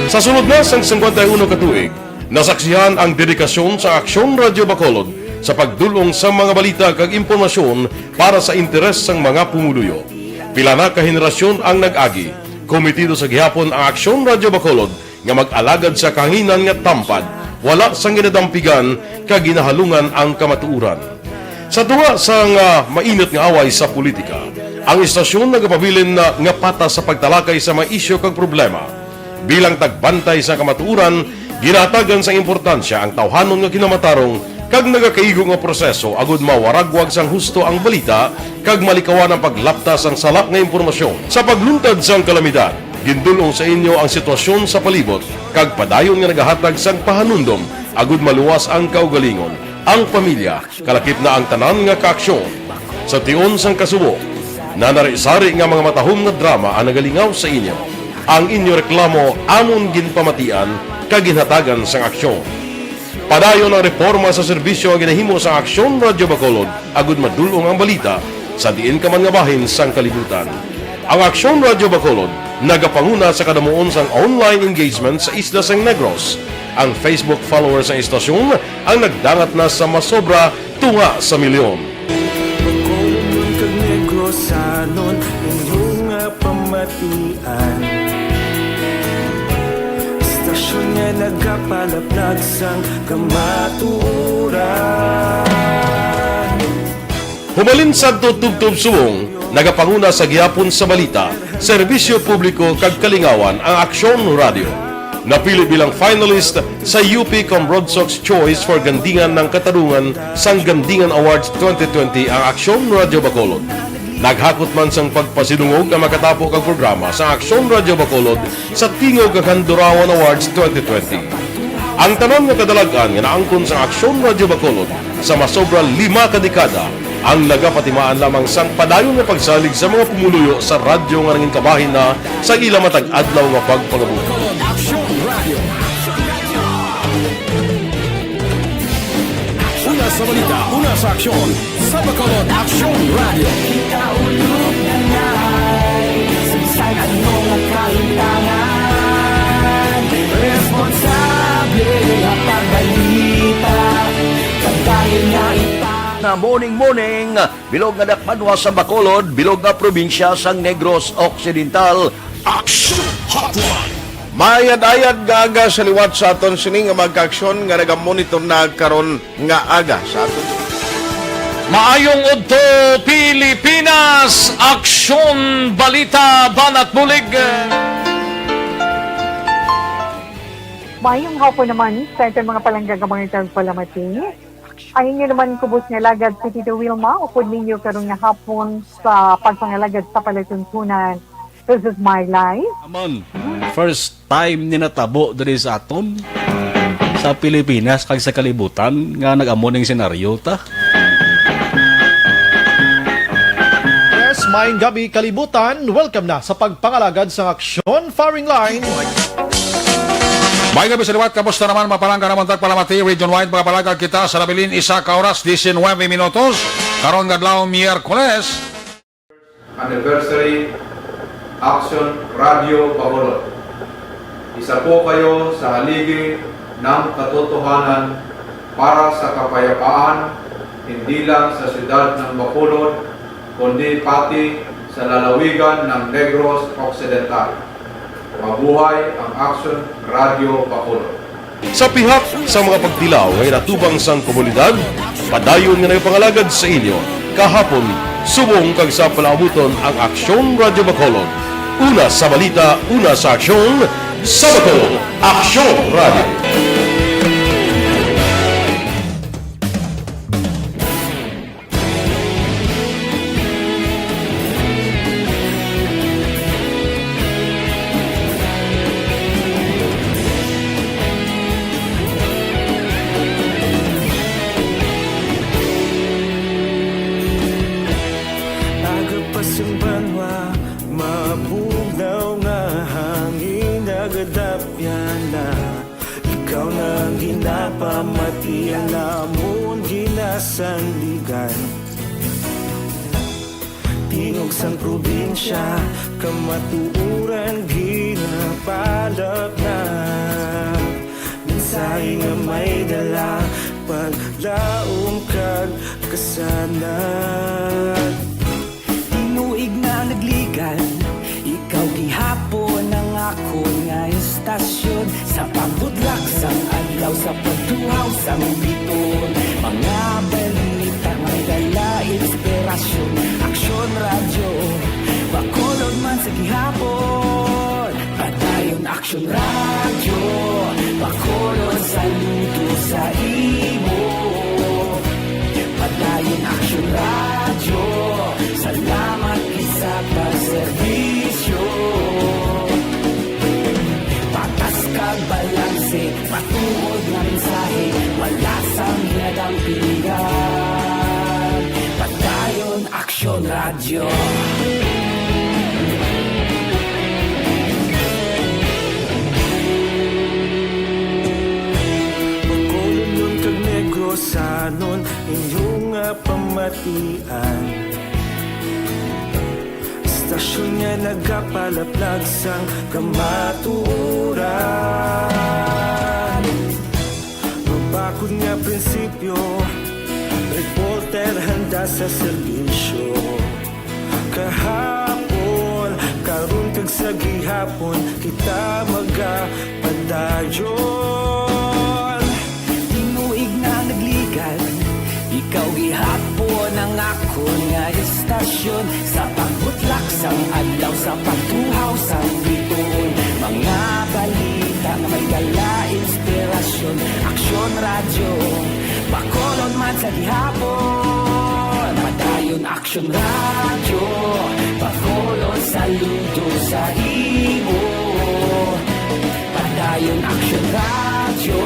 H: Sa sunod na sang 51 katuig, nasaksihan ang dedikasyon sa Aksyon Radio Bacolod sa pagdulong sa mga balita kag impormasyon para sa interes sang mga pumuluyo. Pila na ka henerasyon ang nag-agi, komitido sa gihapon ang Aksyon Radio Bacolod nga mag-alagad sa kahanginan nga tampad, wala sang ginadampigan kag ginahalungan ang kamatuuran. Sa tunga sang mainit nga away sa politika, ang istasyon nagapabilin na nga patas sa pagtalakay sa mga isyu kag problema. Bilang tagbantay sa kamatuuran, ginatagan sa importansya ang tawhanon nga kinamatarong kag nagakaigo nga proseso agud mawaragwag sang husto ang balita kag malikawan ang paglaptas ang salak nga impormasyon. Sa pagluntad sang kalamidad, gindulong sa inyo ang sitwasyon sa palibot kag padayon nga nagahatag sang pahanundom agud maluwas ang kaugalingon, ang pamilya, kalakip na ang tanan nga kaaksyon. Sa tion sang kasubo, nanari-sari nga mga matahom nga drama ang nagalingaw sa inyo. Ang inyo reklamo amon ginpamatian kag ginhatagan sang aksyon. Padayon ang reforma sa serbisyo ang ginahimo sa Aksyon Radio Bacolod agud madulong ang balita sa diin ka man nga bahin sang kalibutan. Ang Aksyon Radio Bacolod nagapanguna sa kadamuon sang online engagement sa Isla Sang Negros. Ang Facebook followers sa istasyon ang nagdangat na sa masobra tunga sa milyon.
F: Bacolod kag Negros anon inyong pamatian. Stasyon nga nga nagapalaplag sang kamaturan.
H: Humalin sa tubtub subong, nagapanguna sa gihapon sa balita, serbisyo publiko kag kalingawan ang Aksyon Radio. Napili bilang finalist sa UP Broad Sox Choice for Gandingan ng Katarungan sang Gandingan Awards 2020 ang Aksyon Radio Bacolod. Naghakot man sang pagpasinungog na makatapo kang programa sa Aksyon Radio Bacolod sa Tingog kag Handurawan Awards 2020. Ang tanon nga kadalagan nga naangkon sa Aksyon Radio Bacolod sa masobra 5 kadekada ang nagapatimaan lamang sang padayon nga pagsalig sa mga pumuluyo sa radyo nga nangin kabahin na sa ila matag adlaw nga pagpangabuhi.
B: Una sa balita, una sa aksyon, sa Bacolod Aksyon Radio.
G: Ikaulog na ngay, sabisan ano nga kahintangan. Responsable nga pagbalita, kagaya nga
S: na morning, bilog nga dakmadwa sa Bacolod, bilog nga probinsya sang Negros Occidental.
B: Aksyon Hotline.
D: Mayad-ayad nga aga sa liwat sa aton sini nga magka-aksyon nga nagamonitor na karon nga aga sa aton.
I: Maayong udto Pilipinas, Aksyon Balita Banat Bulig.
L: Mayong hapon naman sa itong mga palanggang mga palamati. Ay inyo naman kubos nga lagad sa Tito Wilma, upod ninyo karon nga hapon sa pagpangalagad sa palatuntunan. This is my life.
M: Amon, first time ni natabo diri sa aton sa Pilipinas kag sa kalibutan nga nag-amon ning senaryo ta.
N: Yes, maayong gabi kalibutan. Welcome na sa pagpangalagad sa Aksyon Firing Line.
A: May gabi sa liwat, kamusta naman mapalangga naman tagpalamati, region-wide mga palagag kita sa Labilin, 1 oras, 19 minutos, karon gadlaw Miyerkules.
O: Anniversary Aksyon Radio Bacolod. Isa po kayo sa haligi ng katotohanan para sa kapayapaan, hindi lang sa siyudad ng Bacolod, kundi pati sa lalawigan ng Negros Occidental. Mabuhay ang Aksyon Radio Bacolod.
H: Sa pihak sa mga pagtilaw ngay natubang sang komunidad, padayon nga nagpangalagad sa inyo kahapon subong kag sa palabuton ang Aksyon Radio Bacolod. Una sa balita, una sa aksyon, sa Bacolod, Aksyon Radio.
F: Tingog sang probinsya, kamatuuran ginapalap na. Mensahe nga may dala, paglaong kag kasanat.
G: Tinuig na nagligan, ikaw gihapon ang ako nga istasyon. Sa pagbutlak sang adlaw, sa pagtuhaw sang biton. Mga balita may dala inspirasyon. Aksyon Radio, Bacolod man sa gihapon. Padayon Aksyon Radio, Bacolod saludo sa imo. Padayon Aksyon Radio, salamat isa pagserbisyo. Patas kag balanse, patuod na mensahe, wala sang hinadang pilihan. Padayon Aksyon Radio.
F: Bacolod nun kag Negrosanon, inyong nga pamatian. Istasyon nga nagapalaplag sang kamaturan. Mabakod nga prinsipyo, reporter handa sa serbisyo. Kahapon, karon kag sa gihapon, kita magpadayon. Tinuig na nagligan, ikaw gihapon ang ako nga estasyon. Sa pagbutlak sang adlaw, sa pagtuhaw sang biton, mga balita nga may dala inspirasyon. Aksyon radyo, bakolod man sa gihapon. Padayon Aksyon radyo, bakolod saludo sa imo. Padayon Aksyon radyo,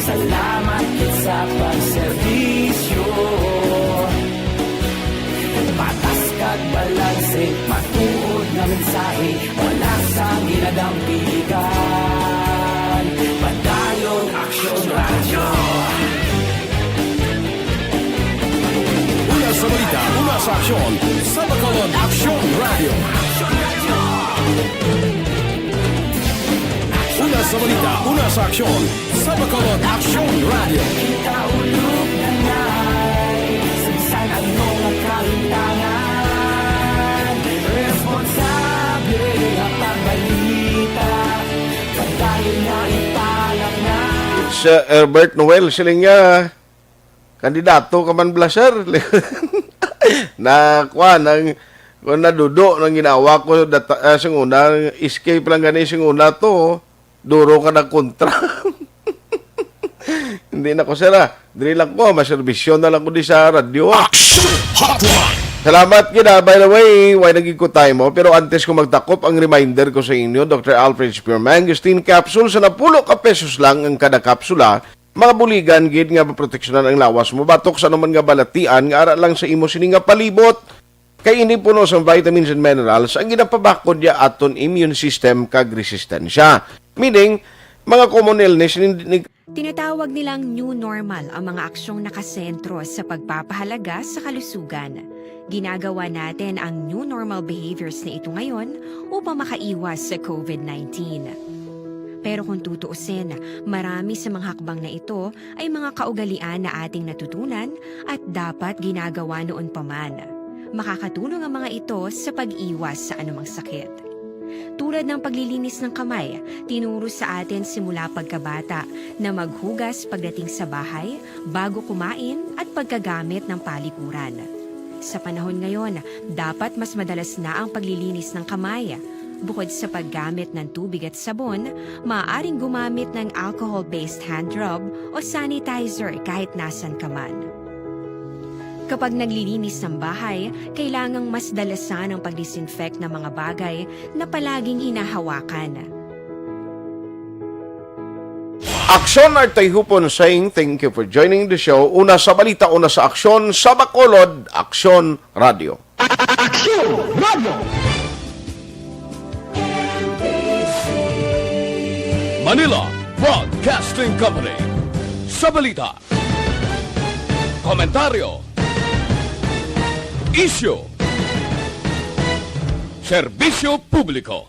F: salamat kit sa pagserbisyo. Patas kag balanse, matuod na mensahe, wala sang ginadampigan. Padayon Aksyon radyo.
H: Una sa balita, una sa aksyon, sa Bacolod Aksyon Radio. Una sa balita, una sa aksyon, sa Bacolod Aksyon Radio.
F: Kaulog na ngay, sinsan ang mga kalintangan. Responsable ang pagbalita, padayon na ipalak na.
D: Sa Herbert Noel, sila nga, kandidato ka man blaser. Na, kung nadudo ng ginawa ko, singuna, escape lang gani singuna to, duro ka na kontra. Hindi na ko sila. Dili lang ko, maserbisyon na lang ko di sa radyo. Salamat kita. By the way, why naging ko tayo mo? Pero antes ko magtakop, ang reminder ko sa inyo, Dr. Alfred Spearman, Gustin Capsule, sa 10 pesos lang ang kada kapsula. Mga buligan, gid nga maproteksyonan ang lawas mo. Batok sa naman nga balatian, nga ara lang sa imo sini nga palibot. Kay ini puno sa vitamins and minerals, ang ginapabakod ya aton immune system kag resistensya. Meaning, mga common illness,
T: Tinatawag nilang new normal ang mga aksyong nakasentro sa pagpapahalaga sa kalusugan. Ginagawa natin ang new normal behaviors na ito ngayon upang makaiwas sa COVID-19. Pero kung tutuusin, marami sa mga hakbang na ito ay mga kaugalian na ating natutunan at dapat ginagawa noon pa man. Makakatulong ang mga ito sa pag-iwas sa anumang sakit. Tulad ng paglilinis ng kamay, tinuro sa atin simula pagkabata na maghugas pagdating sa bahay, bago kumain at pagkagamit ng palikuran. Sa panahon ngayon, dapat mas madalas na ang paglilinis ng kamay. Bukod sa paggamit ng tubig at sabon, maaaring gumamit ng alcohol-based hand rub o sanitizer kahit nasan ka man. Kapag naglilinis ng bahay, kailangang mas dalasan ang pag-disinfect ng mga bagay na palaging hinahawakan.
D: Aksyon at Tayhopon saying thank you for joining the show. Una sa balita, una sa aksyon, sa Bacolod, Aksyon Radio.
G: Aksyon Radio!
H: Manila Broadcasting Company. Sa balita, komentaryo, issue, serbisyo publiko.